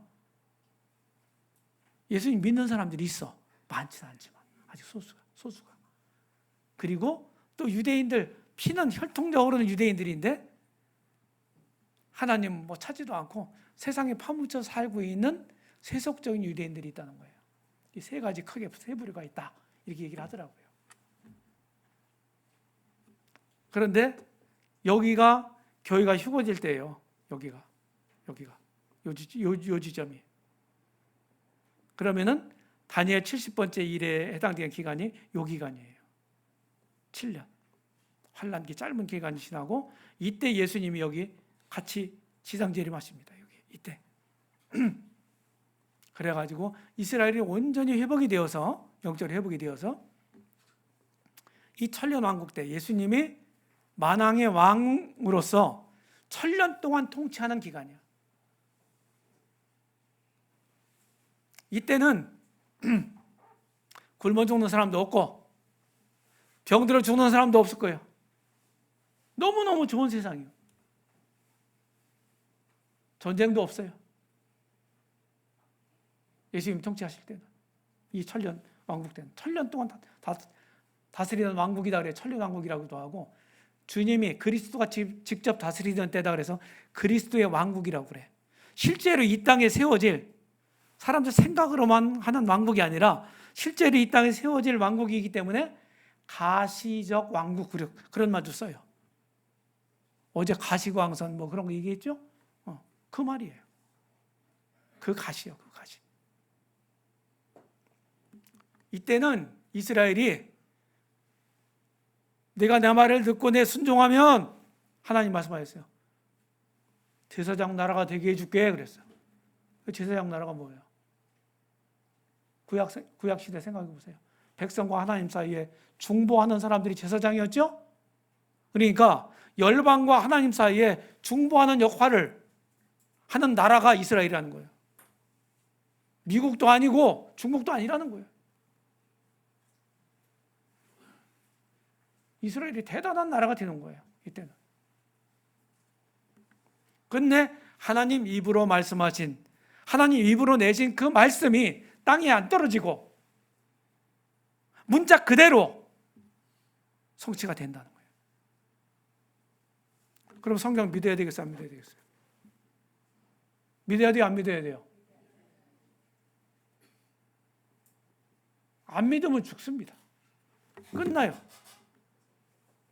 예수님 믿는 사람들이 있어. 많지는 않지만 아직 소수가. 그리고 또 유대인들 피는 혈통적으로는 유대인들인데 하나님 찾지도 않고 세상에 파묻혀 살고 있는 세속적인 유대인들이 있다는 거예요. 이 세 가지 크게 세 부류가 있다. 이렇게 얘기를 하더라고요. 그런데 여기가 교회가 휴거질 때예요. 여기가 요 지점이. 그러면은 다니엘 70번째 일에 해당되는 기간이 요 기간이에요. 7년. 환란기 짧은 기간이 지나고 이때 예수님이 여기 같이 지상 재림하십니다. 여기 이때. 그래가지고 이스라엘이 온전히 회복이 되어서 영적으로 회복이 되어서 이 천년 왕국 때 예수님이 만왕의 왕으로서 천년 동안 통치하는 기간이야. 이때는 굶어 죽는 사람도 없고 병들어 죽는 사람도 없을 거예요. 너무너무 좋은 세상이에요. 전쟁도 없어요. 예수님 통치하실 때는 이 천년 왕국 때는 천년 동안 다스리는 왕국이다 그래요. 천년 왕국이라고도 하고 주님이 그리스도가 직접 다스리던 때다 그래서 그리스도의 왕국이라고 그래. 실제로 이 땅에 세워질 사람들 생각으로만 하는 왕국이 아니라 실제로 이 땅에 세워질 왕국이기 때문에 가시적 왕국 그런 말도 써요. 어제 가시광선 그런 거 얘기했죠? 그 말이에요. 그 가시요, 그 가시. 이때는 이스라엘이 내가 내 말을 듣고 내 순종하면 하나님 말씀하셨어요. 제사장 나라가 되게 해줄게 그랬어요. 그 제사장 나라가 뭐예요? 구약 시대 생각해 보세요. 백성과 하나님 사이에 중보하는 사람들이 제사장이었죠? 그러니까 열방과 하나님 사이에 중보하는 역할을 하는 나라가 이스라엘이라는 거예요. 미국도 아니고 중국도 아니라는 거예요. 이스라엘이 대단한 나라가 되는 거예요. 이때는. 그런데 하나님 입으로 말씀하신, 하나님 입으로 내신 그 말씀이 땅에 안 떨어지고 문자 그대로 성취가 된다는 거예요. 그럼 성경 믿어야 되겠어요? 안 믿어야 되겠어요? 믿어야 돼요? 안 믿어야 돼요? 안 믿으면 죽습니다. 끝나요.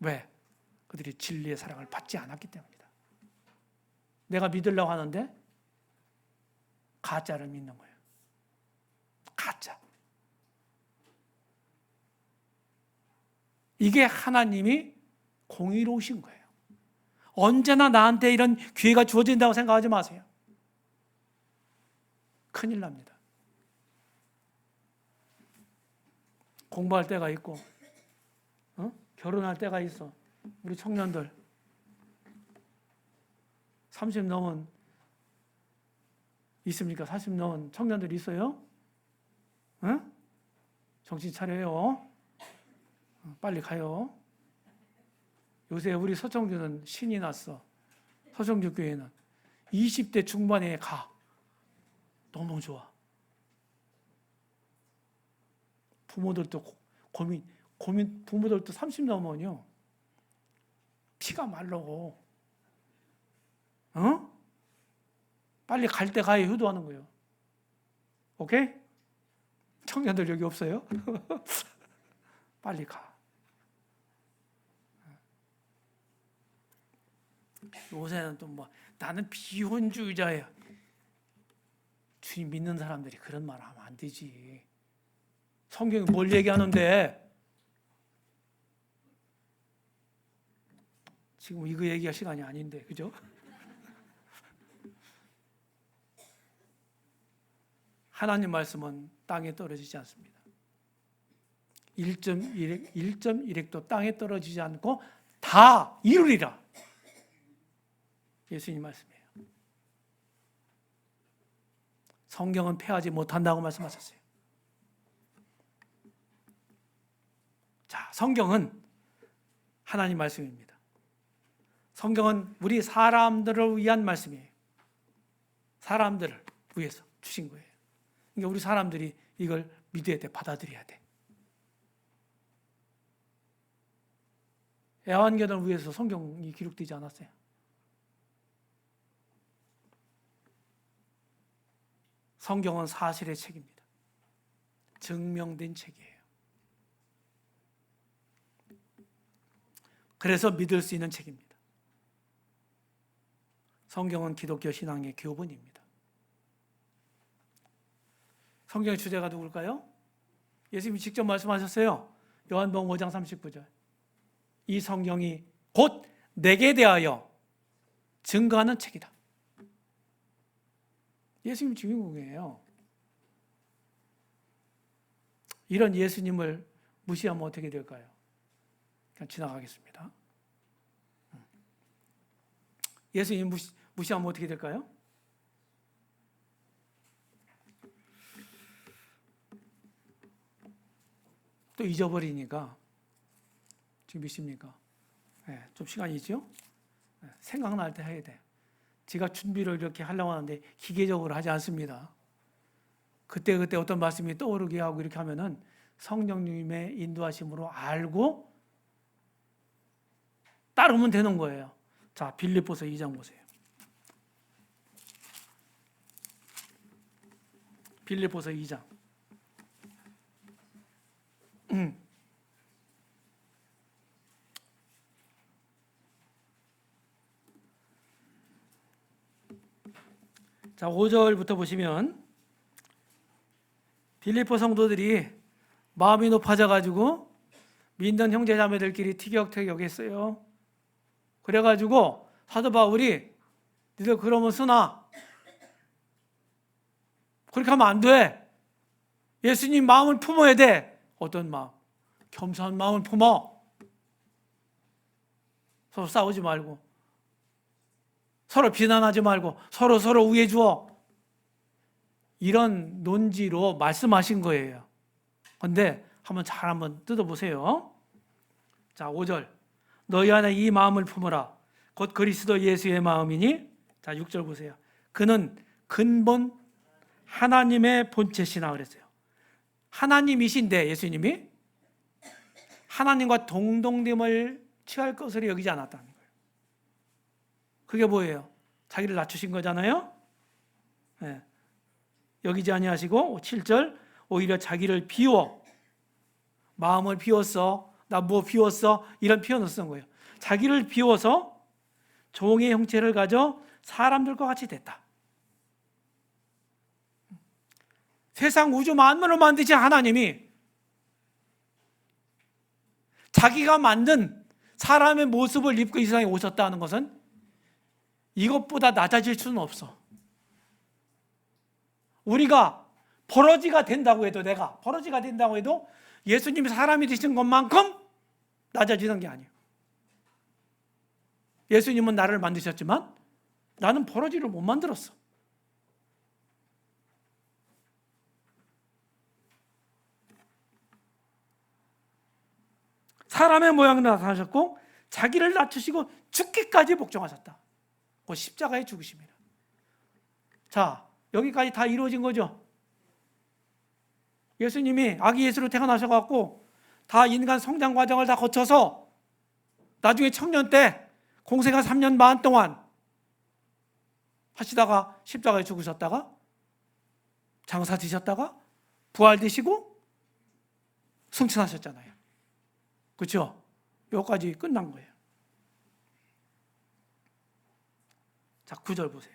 왜? 그들이 진리의 사랑을 받지 않았기 때문이다. 내가 믿으려고 하는데 가짜를 믿는 거예요. 가짜. 이게 하나님이 공의로우신 거예요. 언제나 나한테 이런 기회가 주어진다고 생각하지 마세요. 큰일 납니다. 공부할 때가 있고 결혼할 때가 있어. 우리 청년들 30 넘은 있습니까? 40 넘은 청년들 있어요? 응? 정신 차려요. 빨리 가요. 요새 우리 서청교는 신이 났어. 서청교 교회는 20대 중반에 가. 너무 좋아. 부모들도 고민 부모들도 30 넘으면요 피가 말라고 빨리 갈 때 가야 효도하는 거예요. 오케이? 청년들 여기 없어요? 빨리 가. 요새는 또 뭐 나는 비혼주의자예요. 주님 믿는 사람들이 그런 말 하면 안 되지. 성경이 뭘 얘기하는데 지금 이거 얘기할 시간이 아닌데, 그죠? 하나님 말씀은 땅에 떨어지지 않습니다. 1.1획도 땅에 떨어지지 않고 다 이루리라. 예수님 말씀이에요. 성경은 패하지 못한다고 말씀하셨어요. 자, 성경은 하나님 말씀입니다. 성경은 우리 사람들을 위한 말씀이에요. 사람들을 위해서 주신 거예요. 그러니까 우리 사람들이 이걸 믿어야 돼, 받아들여야 돼. 애완견을 위해서 성경이 기록되지 않았어요. 성경은 사실의 책입니다. 증명된 책이에요. 그래서 믿을 수 있는 책입니다. 성경은 기독교 신앙의 교본입니다. 성경의 주제가 누굴까요? 예수님이 직접 말씀하셨어요. 요한복음 5장 39절. 이 성경이 곧 내게 대하여 증거하는 책이다. 예수님 주인공이에요. 이런 예수님을 무시하면 어떻게 될까요? 그냥 지나가겠습니다. 예수님 무시하면 어떻게 될까요? 또 잊어버리니까 지금 믿습니까? 네, 좀 시간이 있죠? 네, 생각날 때 해야 돼. 제가 준비를 이렇게 하려고 하는데 기계적으로 하지 않습니다. 그때 어떤 말씀이 떠오르게 하고 이렇게 하면은 성령님의 인도하심으로 알고 따르면 되는 거예요. 자, 빌립보서 2장 보세요. 빌립보서 2장. 자, 5절부터 보시면 빌립보 성도들이 마음이 높아져가지고 믿는 형제자매들끼리 티격태격했어요. 그래가지고 사도 바울이 니들 그러면 쓰나? 그렇게 하면 안 돼. 예수님 마음을 품어야 돼. 어떤 마음? 겸손한 마음을 품어. 서로 싸우지 말고, 서로 비난하지 말고, 서로 우애 주어. 이런 논지로 말씀하신 거예요. 그런데 한번 뜯어보세요. 자, 5절. 너희 안에 이 마음을 품어라. 곧 그리스도 예수의 마음이니. 자, 6절 보세요. 그는 근본 하나님의 본체시나 그랬어요. 하나님이신데 예수님이 하나님과 동등됨을 취할 것으로 여기지 않았다는 거예요. 그게 뭐예요? 자기를 낮추신 거잖아요. 네. 여기지 아니하시고 7절 오히려 자기를 비워 마음을 비웠어. 나 뭐 비웠어? 이런 표현을 쓴 거예요. 자기를 비워서 종의 형체를 가져 사람들과 같이 됐다. 세상 우주 만물을 만드신 하나님이 자기가 만든 사람의 모습을 입고 이 세상에 오셨다는 것은 이것보다 낮아질 수는 없어. 우리가 버러지가 된다고 해도, 내가 버러지가 된다고 해도 예수님이 사람이 되신 것만큼 낮아지는 게 아니에요. 예수님은 나를 만드셨지만 나는 버러지를 못 만들었어. 사람의 모양으로 나타나셨고 자기를 낮추시고 죽기까지 복종하셨다. 그 십자가의 죽으심이라. 자, 여기까지 다 이루어진 거죠. 예수님이 아기 예수로 태어나셔갖고 다 인간 성장 과정을 다 거쳐서 나중에 청년 때 공생아 3년 반 동안 하시다가 십자가에 죽으셨다가 장사 지셨다가 부활되시고 승천하셨잖아요. 그렇죠? 여기까지 끝난 거예요. 자, 9절 보세요.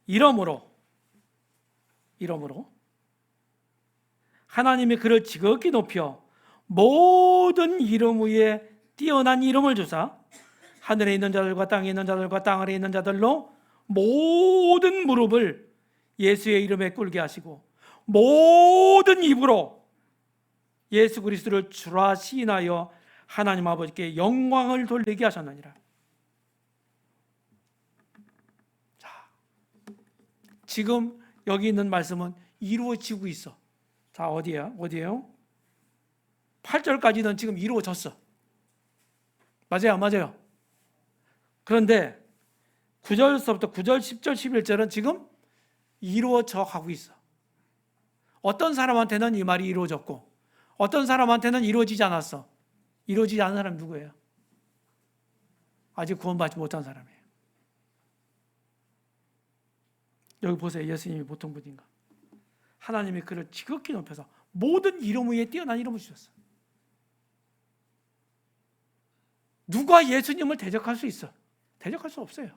이러므로 하나님이 그를 지극히 높여 모든 이름 위에 뛰어난 이름을 주사 하늘에 있는 자들과 땅에 있는 자들과 땅 아래에 있는 자들로 모든 무릎을 예수의 이름에 꿇게 하시고 모든 입으로 예수 그리스도를 주라 시인하여 하나님 아버지께 영광을 돌리게 하셨느니라. 자, 지금 여기 있는 말씀은 이루어지고 있어. 자, 어디예요? 8절까지는 지금 이루어졌어. 맞아요, 맞아요. 그런데 9절서부터 9절, 10절, 11절은 지금 이루어져 가고 있어. 어떤 사람한테는 이 말이 이루어졌고 어떤 사람한테는 이루어지지 않았어. 이루어지지 않은 사람이 누구예요? 아직 구원받지 못한 사람이에요. 여기 보세요. 예수님이 보통 분인가? 하나님이 그를 지극히 높여서 모든 이름 위에 뛰어난 이름을 주셨어. 누가 예수님을 대적할 수 있어? 대적할 수 없어요.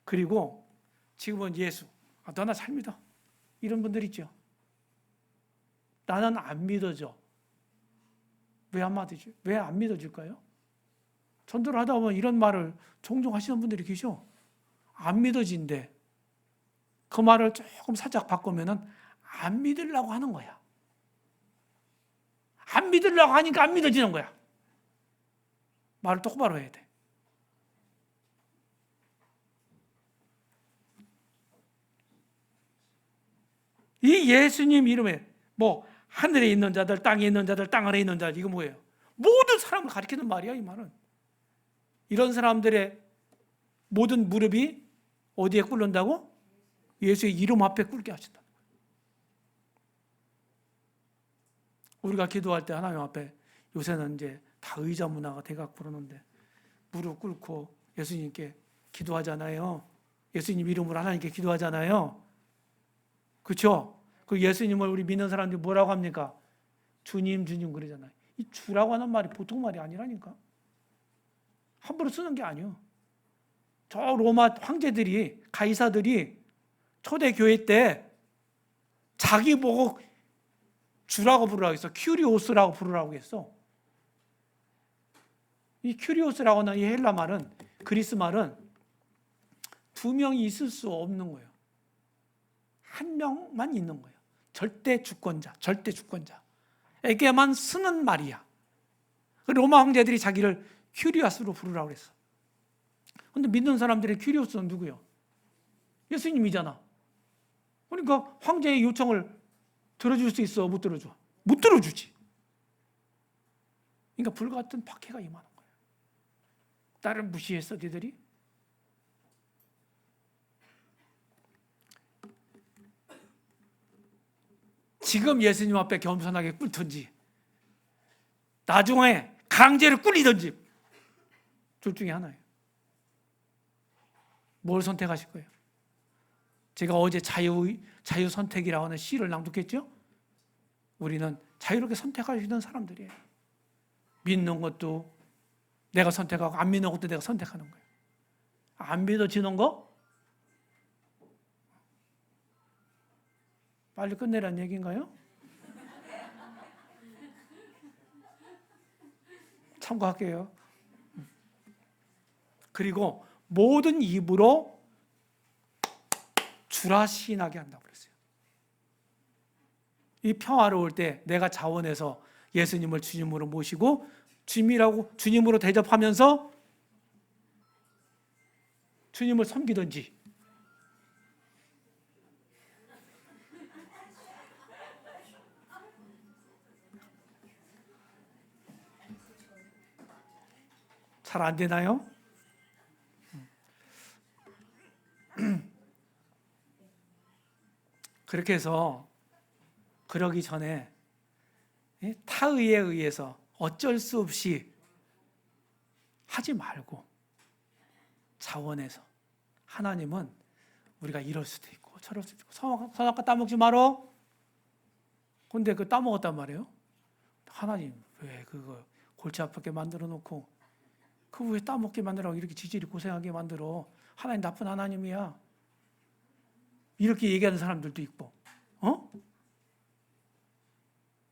그리고 지금은 예수, 너나 잘 믿어. 이런 분들 있죠. 나는 안 믿어져. 왜 안 믿어질까요? 전도를 하다 보면 이런 말을 종종 하시는 분들이 계셔. 안 믿어진대. 그 말을 조금 살짝 바꾸면은 안 믿으려고 하는 거야. 안 믿으려고 하니까 안 믿어지는 거야. 말을 똑바로 해야 돼. 이 예수님 이름에 하늘에 있는 자들, 땅에 있는 자들, 땅 아래에 있는 자들, 이거 뭐예요? 모든 사람을 가리키는 말이야, 이 말은. 이런 사람들의 모든 무릎이 어디에 꿇는다고? 예수의 이름 앞에 꿇게 하신다. 우리가 기도할 때 하나님 앞에, 요새는 이제 다 의자 문화가 돼갖고 그러는데 무릎 꿇고 예수님께 기도하잖아요. 예수님 이름으로 하나님께 기도하잖아요. 그렇죠? 그 예수님을 우리 믿는 사람들이 뭐라고 합니까? 주님, 주님 그러잖아요. 이 주라고 하는 말이 보통 말이 아니라니까. 함부로 쓰는 게 아니에요. 저 로마 황제들이, 가이사들이 초대교회 때 자기 보고 주라고 부르라고 했어. 큐리오스라고 부르라고 했어. 이 큐리오스라고 하는 이 헬라 말은, 그리스 말은 두 명이 있을 수 없는 거예요. 한 명만 있는 거예요. 절대 주권자에게만 쓰는 말이야. 로마 황제들이 자기를 큐리오스로 부르라고 했어. 근데 믿는 사람들의 큐리오스는 누구예요? 예수님이잖아. 그러니까 황제의 요청을 들어줄 수 있어? 못 들어줘? 못 들어주지. 그러니까 불같은 박해가 임하는 거예요. 나를 무시했어, 니들이? 지금 예수님 앞에 겸손하게 꿇든지 나중에 강제로 꿇리든지 둘 중에 하나예요. 뭘 선택하실 거예요? 제가 어제 자유 선택이라고 하는 시를 낭독했죠? 우리는 자유롭게 선택할 수 있는 사람들이에요. 믿는 것도 내가 선택하고 안 믿는 것도 내가 선택하는 거예요. 안 믿어지는 거? 빨리 끝내라는 얘기인가요? 참고할게요. 그리고 모든 입으로 주라 시인하게 한다고 그랬어요. 이 평화로울 때 내가 자원해서 예수님을 주님으로 모시고 주님으로 대접하면서 주님을 섬기든지, 잘 안 되나요? 그렇게 해서 그러기 전에 타의에 의해서 어쩔 수 없이 하지 말고 자원해서, 하나님은 우리가 이럴 수도 있고 저럴 수도 있고, 선악과 따먹지 말어. 근데 그 따먹었단 말이에요. 하나님 왜 그거 골치 아프게 만들어 놓고 그 왜 따먹게 만들어 이렇게 지질이 고생하게 만들어. 하나님 나쁜 하나님이야. 이렇게 얘기하는 사람들도 있고,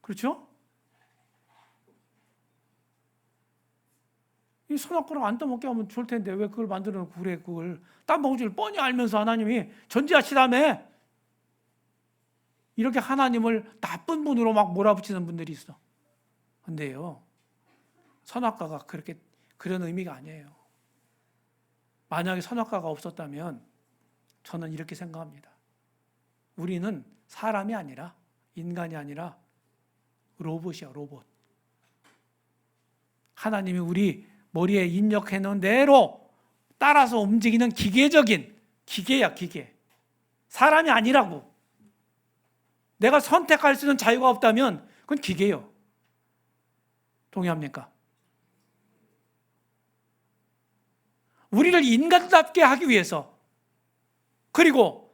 그렇죠? 이 선악과를 안 따먹게 하면 좋을 텐데 왜 그걸 만들어 놓고 그래. 그걸 따먹을 줄 뻔히 알면서 하나님이 전지하시다며 이렇게 하나님을 나쁜 분으로 막 몰아붙이는 분들이 있어. 근데요, 선악과가 그런 의미가 아니에요. 만약에 선악과가 없었다면 저는 이렇게 생각합니다. 우리는 사람이 아니라, 인간이 아니라 로봇이야, 로봇. 하나님이 우리 머리에 입력해 놓은 대로 따라서 움직이는 기계야, 기계. 사람이 아니라고. 내가 선택할 수 있는 자유가 없다면 그건 기계예요. 동의합니까? 우리를 인간답게 하기 위해서, 그리고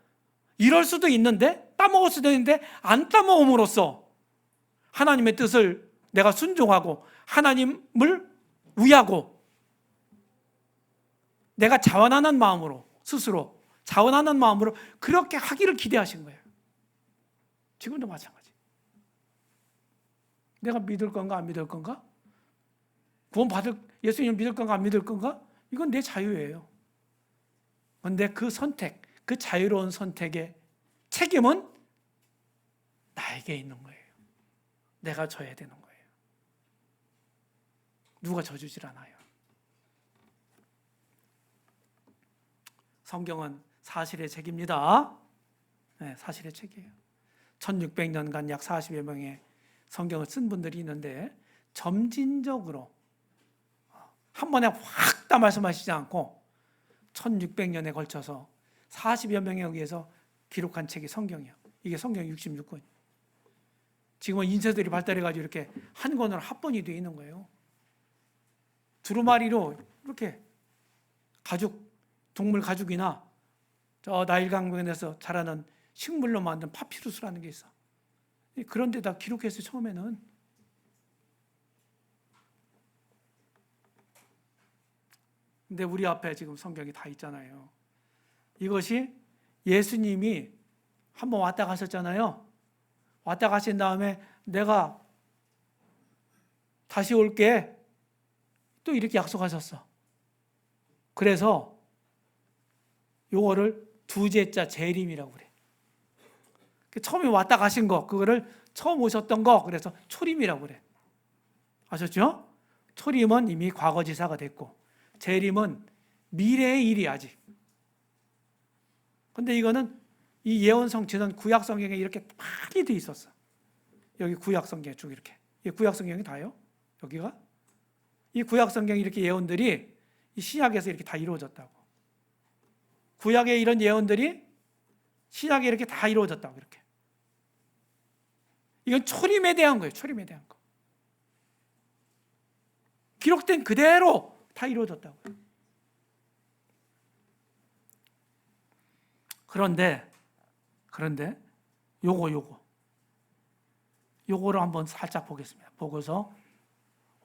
이럴 수도 있는데, 따먹을 수도 있는데 안 따먹음으로써 하나님의 뜻을 내가 순종하고 하나님을 위하고 내가 자원하는 마음으로, 스스로 자원하는 마음으로 그렇게 하기를 기대하신 거예요. 지금도 마찬가지. 내가 믿을 건가 안 믿을 건가? 예수님을 믿을 건가 안 믿을 건가? 이건 내 자유예요. 그런데 그 선택, 그 자유로운 선택의 책임은 나에게 있는 거예요. 내가 져야 되는 거예요. 누가 져주질 않아요. 성경은 사실의 책입니다. 네, 사실의 책이에요. 1600년간 약 40여 명의 성경을 쓴 분들이 있는데 점진적으로 한 번에 확 다 말씀하시지 않고 1600년에 걸쳐서 40여 명에 의해서 기록한 책이 성경이에요. 이게 성경 66권. 지금은 인쇄들이 발달해가지고 이렇게 한 권으로 합본이 되어 있는 거예요. 두루마리로 이렇게 동물 가죽이나 저 나일강변에서 자라는 식물로 만든 파피루스라는 게 있어. 그런 데다 기록했어요, 처음에는. 근데 우리 앞에 지금 성경이 다 있잖아요. 이것이 예수님이 한번 왔다 가셨잖아요. 왔다 가신 다음에 내가 다시 올게 또 이렇게 약속하셨어. 그래서 요거를 두제자 재림이라고 그래. 처음에 왔다 가신 거, 그거를 처음 오셨던 거, 그래서 초림이라고 그래. 아셨죠? 초림은 이미 과거지사가 됐고 재림은 미래의 일이 아직. 근데 이거는 이 예언 성취는 구약 성경에 이렇게 많이 돼 있었어. 여기 구약 성경에 쭉 이렇게. 이 구약 성경이 다요? 여기가? 이 구약 성경 이렇게 예언들이 이 신약에서 이렇게 다 이루어졌다고. 구약의 이런 예언들이 신약에 이렇게 다 이루어졌다고, 이렇게. 이건 초림에 대한 거예요, 초림에 대한 거. 기록된 그대로 다 이루어졌다고. 그런데 요거 요거를 한번 살짝 보겠습니다. 보고서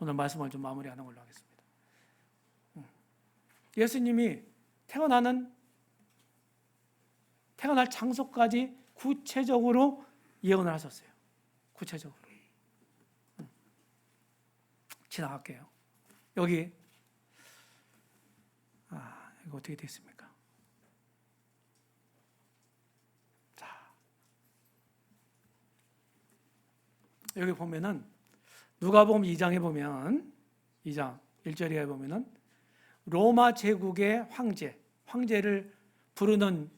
오늘 말씀을 좀 마무리하는 걸로 하겠습니다. 예수님이 태어날 장소까지 구체적으로 예언을 하셨어요. 구체적으로. 지나갈게요. 여기 이거 어떻게 되어 있습니까? 자, 여기 보면은 누가복음 2장에 보면 2장 1절에 보면은 로마 제국의 황제를 부르는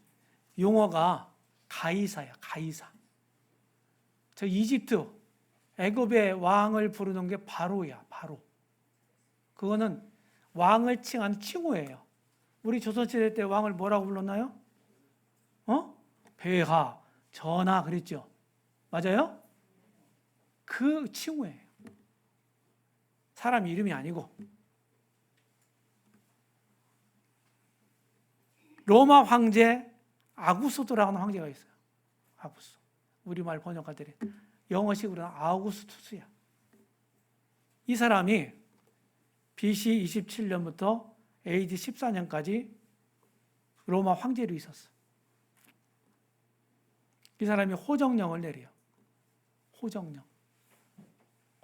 용어가 가이사야. 가이사. 저 이집트 애굽의 왕을 부르는 게 바로야. 바로. 그거는 왕을 칭하는 칭호예요. 우리 조선시대 때 왕을 뭐라고 불렀나요? 폐하, 전하 그랬죠. 맞아요? 그 칭호예요. 사람 이름이 아니고. 로마 황제 아구스토라는 황제가 있어요. 아구스. 우리말 번역할 때 영어식으로는 아우구스투스야. 이 사람이 BC 27년부터 AD 14년까지 로마 황제로 있었어. 이 사람이 호정령을 내려요. 호정령.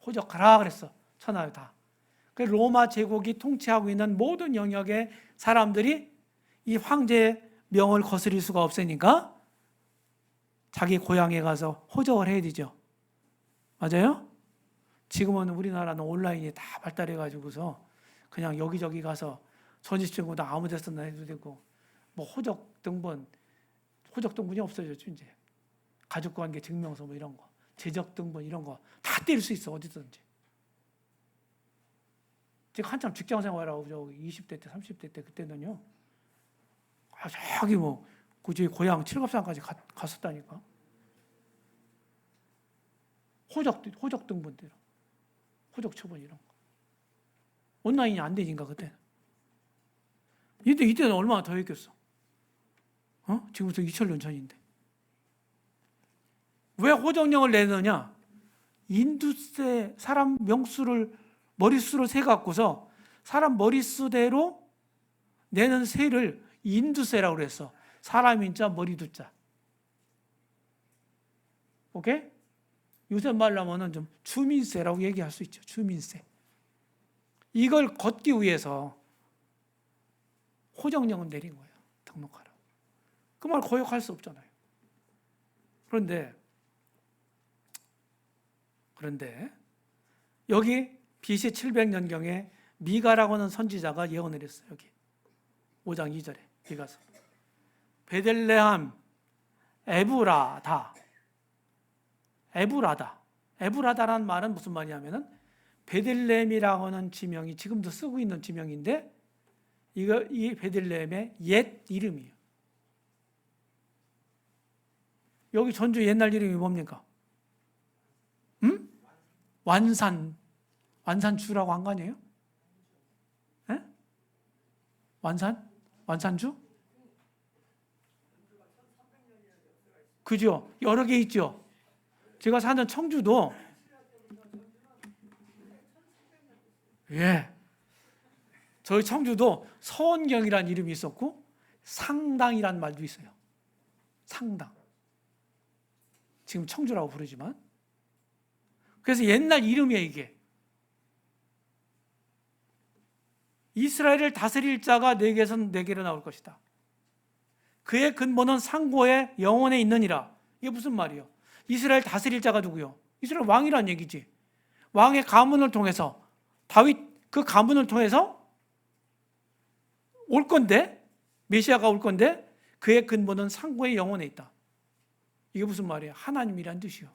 호적하라 그랬어. 천하를 다. 그 로마 제국이 통치하고 있는 모든 영역의 사람들이 이 황제의 명을 거스릴 수가 없으니까 자기 고향에 가서 호적을 해야 되죠. 맞아요? 지금은 우리나라는 온라인이 다 발달해가지고서 그냥 여기저기 가서 전시증보다 아무 데서나 해도 되고 뭐 호적 등본이 없어졌죠 이제. 가족관계 증명서 뭐 이런 거, 재적 등본 이런 거 다 뗄 수 있어 어디든지. 지금 한참 직장 생활하고 저 20대 때, 30대 때 그때는요. 저기 뭐 저희 고향 칠갑산까지 갔었다니까. 호적 등본대로, 호적 처분 이런 거. 온라인이 안 되니까 그때는. 이때는 얼마나 더 했겠어. 지금부터 2000년 전인데. 왜 호적령을 내느냐? 인두세 사람 명수를 머릿수로 세 갖고서 사람 머릿수대로 내는 세를 인두세라고 그랬어. 사람 인자 머리 두자. 오케이? 요새 말로 하면은 좀 주민세라고 얘기할 수 있죠. 주민세. 이걸 걷기 위해서 호정령을 내린 거예요. 등록하라. 그 말 거역할 수 없잖아요. 그런데 여기 BC 700년경에 미가라고 하는 선지자가 예언을 했어요. 여기 5장 2절에 미가서 베들레헴 에브라다라는 말은 무슨 말이냐면은 베들레헴이라고 하는 지명이 지금도 쓰고 있는 지명인데 이 베들레헴의 옛 이름이에요. 여기 전주 옛날 이름이 뭡니까? 완산주라고 한 거 아니에요? 네? 완산주? 그죠? 여러 개 있죠? 제가 사는 청주도 저희 청주도 서원경이라는 이름이 있었고 상당이라는 말도 있어요. 상당. 지금 청주라고 부르지만 그래서 옛날 이름이에요 이게. 이스라엘을 다스릴 자가 네개에서 네개로 나올 것이다. 그의 근본은 상고의 영혼에 있느니라. 이게 무슨 말이에요? 이스라엘 다스릴 자가 누구요? 이스라엘 왕이란 얘기지. 왕의 가문을 통해서 다윗 그 가문을 통해서 올 건데 메시아가 올 건데 그의 근본은 상고의 영혼에 있다. 이게 무슨 말이에요? 하나님이란 뜻이요.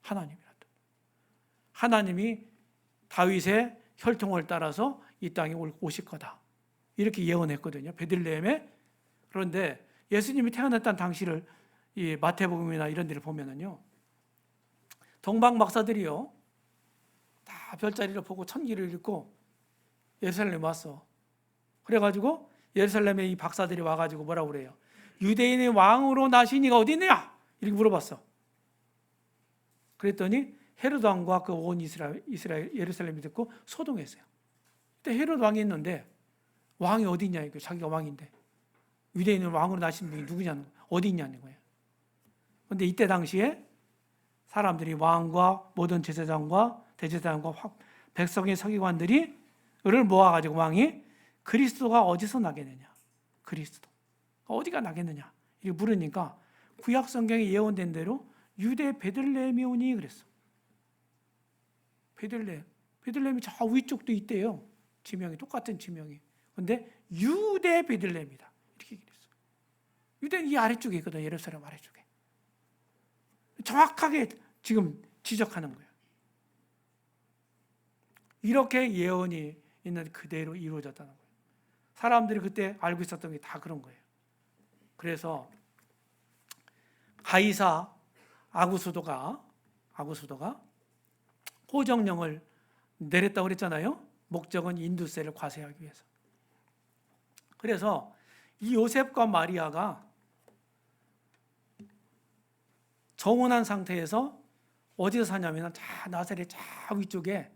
하나님이란 뜻. 하나님이 다윗의 혈통을 따라서 이 땅에 오실 거다. 이렇게 예언했거든요. 베들레헴에. 그런데 예수님이 태어났다는 당시를 이 마태복음이나 이런 데를 보면은요. 동방 박사들이요. 다 별자리를 보고 천기를 읽고 예루살렘에 왔어. 그래가지고 예루살렘에 이 박사들이 와가지고 뭐라고 그래요? 유대인의 왕으로 나신 이가 어디 있느냐? 이렇게 물어봤어. 그랬더니 헤롯 왕과 그 온 이스라엘 예루살렘이 듣고 소동했어요. 그때 헤롯 왕이 있는데 왕이 어디 있냐 이거 자기가 왕인데 유대인은 왕으로 나신 분이 누구냐는 어디 있냐는 거예요. 그런데 이때 당시에 사람들이 왕과 모든 제사장과 대제사장과 백성의 서기관들이 을 모아가지고 왕이 그리스도가 어디서 나겠느냐, 그리스도 어디가 나겠느냐 이렇게 물으니까 구약 성경에 예언된 대로 유대 베들레헴이 오니 그랬어. 베들레헴이 저 위쪽도 있대요. 지명이 똑같은 지명이. 근데 유대 베들레헴이다 이렇게 얘기했어. 유대는 이 아래쪽에 있거든. 예루살렘 아래쪽에. 정확하게 지금 지적하는 거예요. 이렇게 예언이 있는 그대로 이루어졌다는 거예요. 사람들이 그때 알고 있었던 게 다 그런 거예요. 그래서 가이사 아구수도가 호정령을 내렸다고 그랬잖아요. 목적은 인두세를 과세하기 위해서. 그래서 이 요셉과 마리아가 정혼한 상태에서 어디서 사냐면 나사렛 저 위쪽에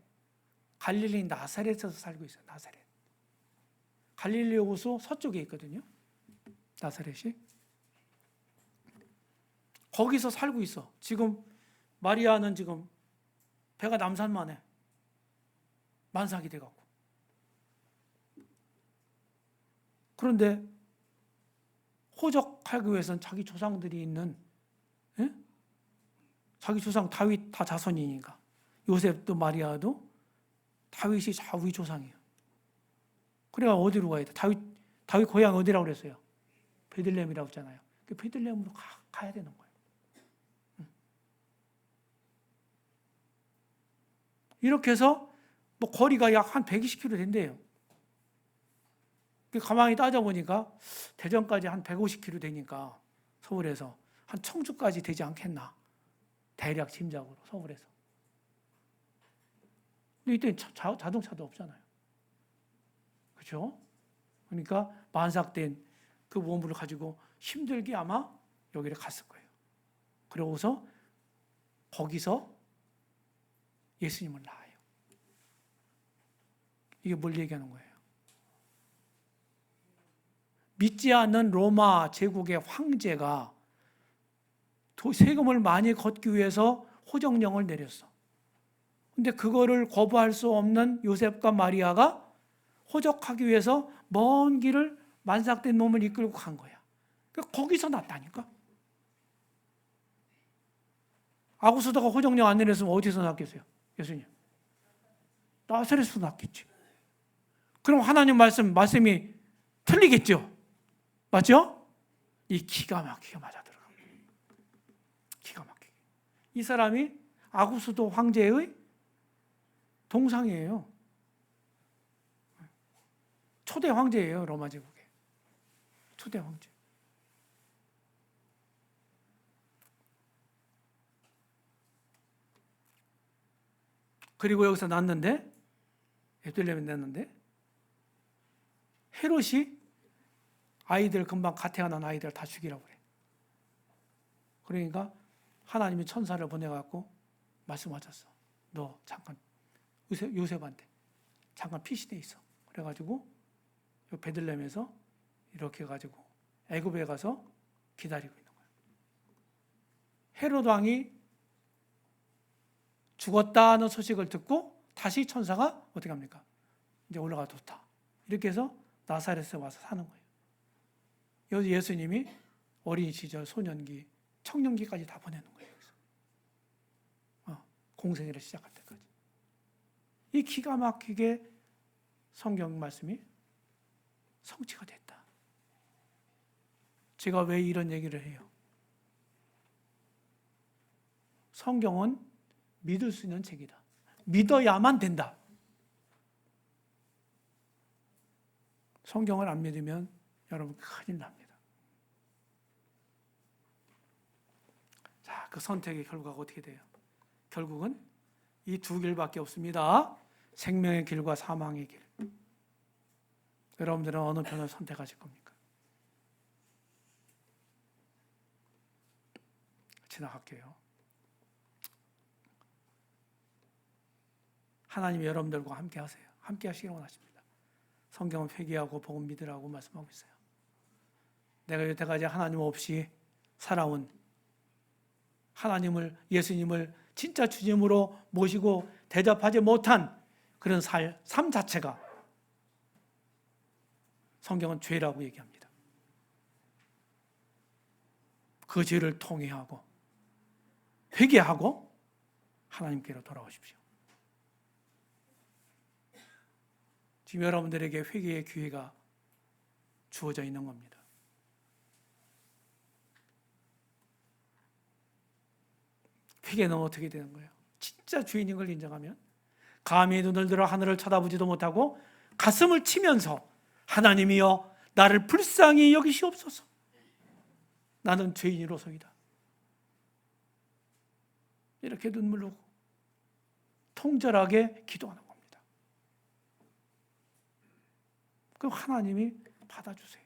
갈릴리 나사렛에서 살고 있어요. 나사렛. 갈릴리 호수 서쪽에 있거든요. 나사렛이. 거기서 살고 있어. 지금 마리아는 지금 배가 남산만 해. 만삭이 돼갖고. 그런데 호적하기 위해서는 자기 조상들이 있는 자기 조상 다윗 다 자손이니까 요셉도 마리아도 다윗이 좌위 조상이에요. 그래야 어디로 가야 돼? 다윗 고향 어디라고 그랬어요? 베들레헴이라고 했잖아요. 그 베들레헴으로 가야 되는 거예요. 이렇게 해서 뭐 거리가 약 한 120km 된대요. 가만히 따져보니까 대전까지 한 150km 되니까 서울에서 한 청주까지 되지 않겠나. 대략 짐작으로 서울에서. 근데 이때 자동차도 없잖아요. 그렇죠? 그러니까 만삭된 그 몸을 가지고 힘들게 아마 여기를 갔을 거예요. 그러고서 거기서 예수님을 낳아요. 이게 뭘 얘기하는 거예요? 믿지 않는 로마 제국의 황제가 세금을 많이 걷기 위해서 호정령을 내렸어. 근데 그거를 거부할 수 없는 요셉과 마리아가 호적하기 위해서 먼 길을 만삭된 몸을 이끌고 간 거야. 거기서 났다니까. 아구수도가 호정령 안 내렸으면 어디서 났겠어요? 예수님. 나사렛에서 났겠지. 그럼 하나님 말씀이 틀리겠죠? 맞죠? 이 기가 막히게 맞아 들어갑니다. 기가 막히게. 이 사람이 아구수도 황제의 동상이에요. 초대 황제예요, 로마 제국의. 초대 황제. 그리고 여기서 났는데, 베들레헴에 났는데, 헤롯이 아이들 금방 갓 태어난 아이들 다 죽이라고 그래. 그러니까 하나님이 천사를 보내갖고 말씀하셨어. 너 잠깐 요셉한테 잠깐 피신해 있어. 그래가지고 베들레헴에서 이렇게 해가지고 애굽에 가서 기다리고 있는 거예요. 헤롯 왕이 죽었다는 소식을 듣고 다시 천사가 어떻게 합니까? 이제 올라가 좋다. 이렇게 해서 나사렛에 와서 사는 거예요. 여기 예수님이 어린 시절, 소년기, 청년기까지 다 보내는 거예요. 공생애를 시작할 때까지. 이 기가 막히게 성경 말씀이 성취가 됐다. 제가 왜 이런 얘기를 해요? 성경은 믿을 수 있는 책이다. 믿어야만 된다. 성경을 안 믿으면 여러분 큰일 납니다. 자, 그 선택의 결과가 어떻게 돼요? 결국은 이 두 길밖에 없습니다. 생명의 길과 사망의 길. 여러분들은 어느 편을 선택하실 겁니까? 지나갈게요. 하나님이 여러분들과 함께 하세요. 함께 하시길 원하십니다. 성경은 회개하고 복음 믿으라고 말씀하고 있어요. 내가 여태까지 하나님 없이 살아온, 하나님을, 예수님을 진짜 주님으로 모시고 대접하지 못한 그런 삶 자체가 성경은 죄라고 얘기합니다. 그 죄를 통회하고 회개하고 하나님께로 돌아오십시오. 지금 여러분들에게 회개의 기회가 주어져 있는 겁니다. 회개는 어떻게 되는 거예요? 진짜 주인인 걸 인정하면 감히 눈을 들어 하늘을 쳐다보지도 못하고 가슴을 치면서 하나님이여 나를 불쌍히 여기시옵소서. 나는 죄인으로서이다. 이렇게 눈물로 통절하게 기도하는 겁니다. 그럼 하나님이 받아주세요.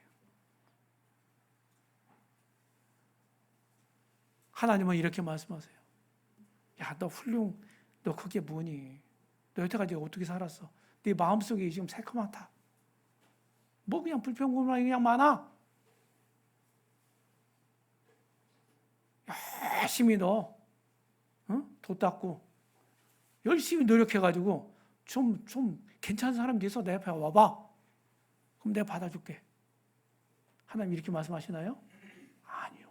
하나님은 이렇게 말씀하세요. 야, 너 그게 뭐니? 너 여태까지 어떻게 살았어? 네 마음속에 지금 새카맣다. 뭐 그냥 불평불만이 그냥 많아. 열심히 너 도 닦고 열심히 노력해가지고 좀 괜찮은 사람 돼서 내 앞에 와봐. 그럼 내가 받아줄게. 하나님 이렇게 말씀하시나요? 아니요.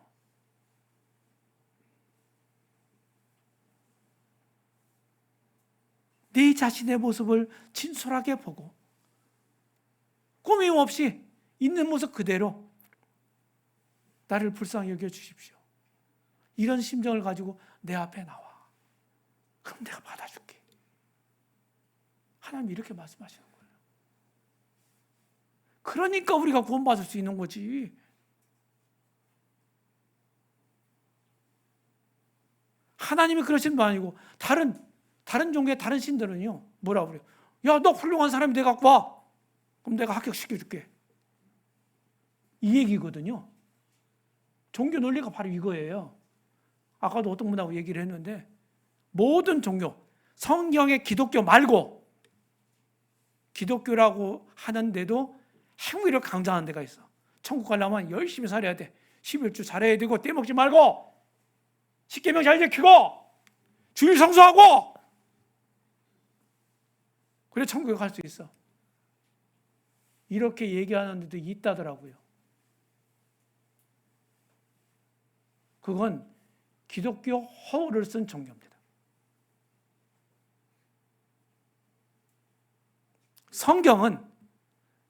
네 자신의 모습을 진솔하게 보고 꾸밈 없이 있는 모습 그대로 나를 불쌍히 여겨주십시오. 이런 심정을 가지고 내 앞에 나와. 그럼 내가 받아줄게. 하나님 이렇게 말씀하시는 거예요. 그러니까 우리가 구원받을 수 있는 거지. 하나님이 그러신 분 아니고 다른 종교의 다른 신들은요. 뭐라고 그래요? 야, 너 훌륭한 사람이 돼 갖고 와. 그럼 내가 합격시켜줄게. 이 얘기거든요. 종교 논리가 바로 이거예요. 아까도 어떤 분하고 얘기를 했는데 모든 종교, 성경의 기독교 말고 기독교라고 하는데도 행위를 강조하는 데가 있어. 천국 가려면 열심히 살아야 돼. 11주 잘해야 되고 떼먹지 말고 십계명 잘 지키고 주일 성수하고 그래 천국에 갈 수 있어. 이렇게 얘기하는 데도 있다더라고요. 그건 기독교 허울을 쓴 종교입니다. 성경은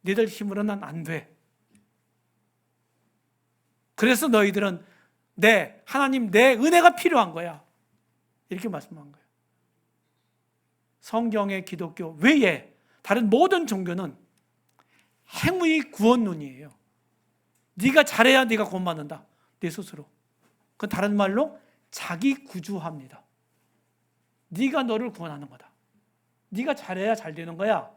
너희들 힘으로는 안 돼. 그래서 너희들은 하나님 내 은혜가 필요한 거야. 이렇게 말씀한 거예요. 성경의 기독교 외에 다른 모든 종교는 행위 구원론이에요. 네가 잘해야 네가 구원받는다. 내 스스로. 그건 다른 말로 자기 구주합니다. 네가 너를 구원하는 거다. 네가 잘해야 잘 되는 거야.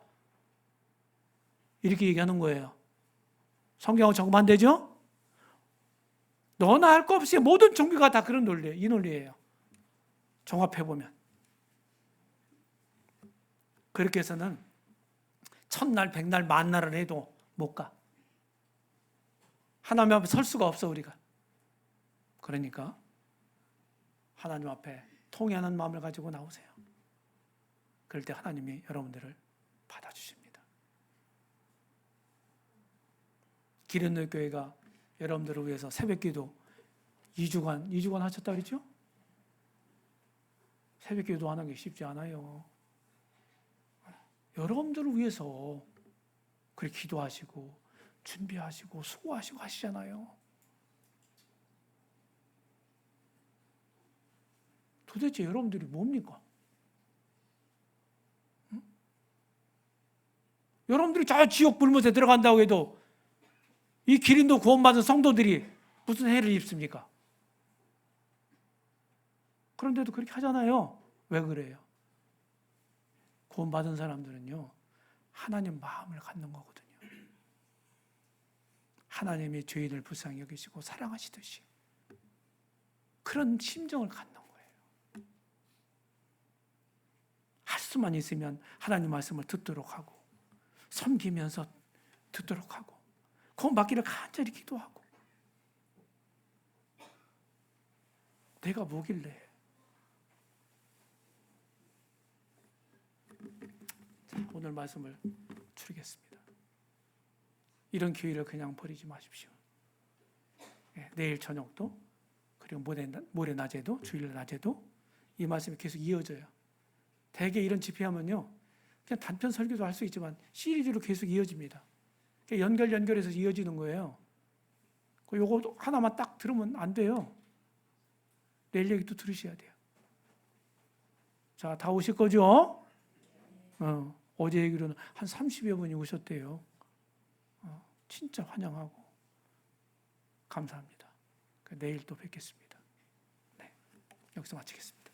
이렇게 얘기하는 거예요. 성경은 정반대죠? 너나 할 거 없이 모든 종교가 다 그런 논리예요. 이 논리예요. 종합해보면. 그렇게 해서는 천날, 백날, 만날을 해도 못 가. 하나님 앞에 설 수가 없어 우리가. 그러니까 하나님 앞에 통회하는 마음을 가지고 나오세요. 그럴 때 하나님이 여러분들을 받아주십니다. 기린노 교회가 여러분들을 위해서 새벽기도 2주간 하셨다 그랬죠? 새벽기도 하는 게 쉽지 않아요. 여러분들을 위해서 그렇게 기도하시고 준비하시고 수고하시고 하시잖아요. 도대체 여러분들이 뭡니까? 응? 여러분들이 저 지옥 불못에 들어간다고 해도 이 기린도 구원받은 성도들이 무슨 해를 입습니까? 그런데도 그렇게 하잖아요. 왜 그래요? 구원받은 사람들은요, 하나님 마음을 갖는 거거든요. 하나님이 죄인을 불쌍히 여기시고 사랑하시듯이 그런 심정을 갖는 거예요. 할 수 수만 있으면 하나님 말씀을 듣도록 하고 섬기면서 듣도록 하고 그거 맞기를 간절히 기도하고 내가 뭐길래. 자, 오늘 말씀을 줄이겠습니다. 이런 기회를 그냥 버리지 마십시오. 내일 저녁도 그리고 모레 낮에도 주일 낮에도 이 말씀이 계속 이어져요. 대개 이런 집회하면요 그냥 단편 설교도 할 수 있지만 시리즈로 계속 이어집니다. 연결해서 이어지는 거예요. 요거 하나만 딱 들으면 안 돼요. 내일 얘기도 들으셔야 돼요. 자, 다 오실 거죠? 어제 얘기로는 한 30여 분이 오셨대요. 진짜 환영하고 감사합니다. 내일 또 뵙겠습니다. 네, 여기서 마치겠습니다.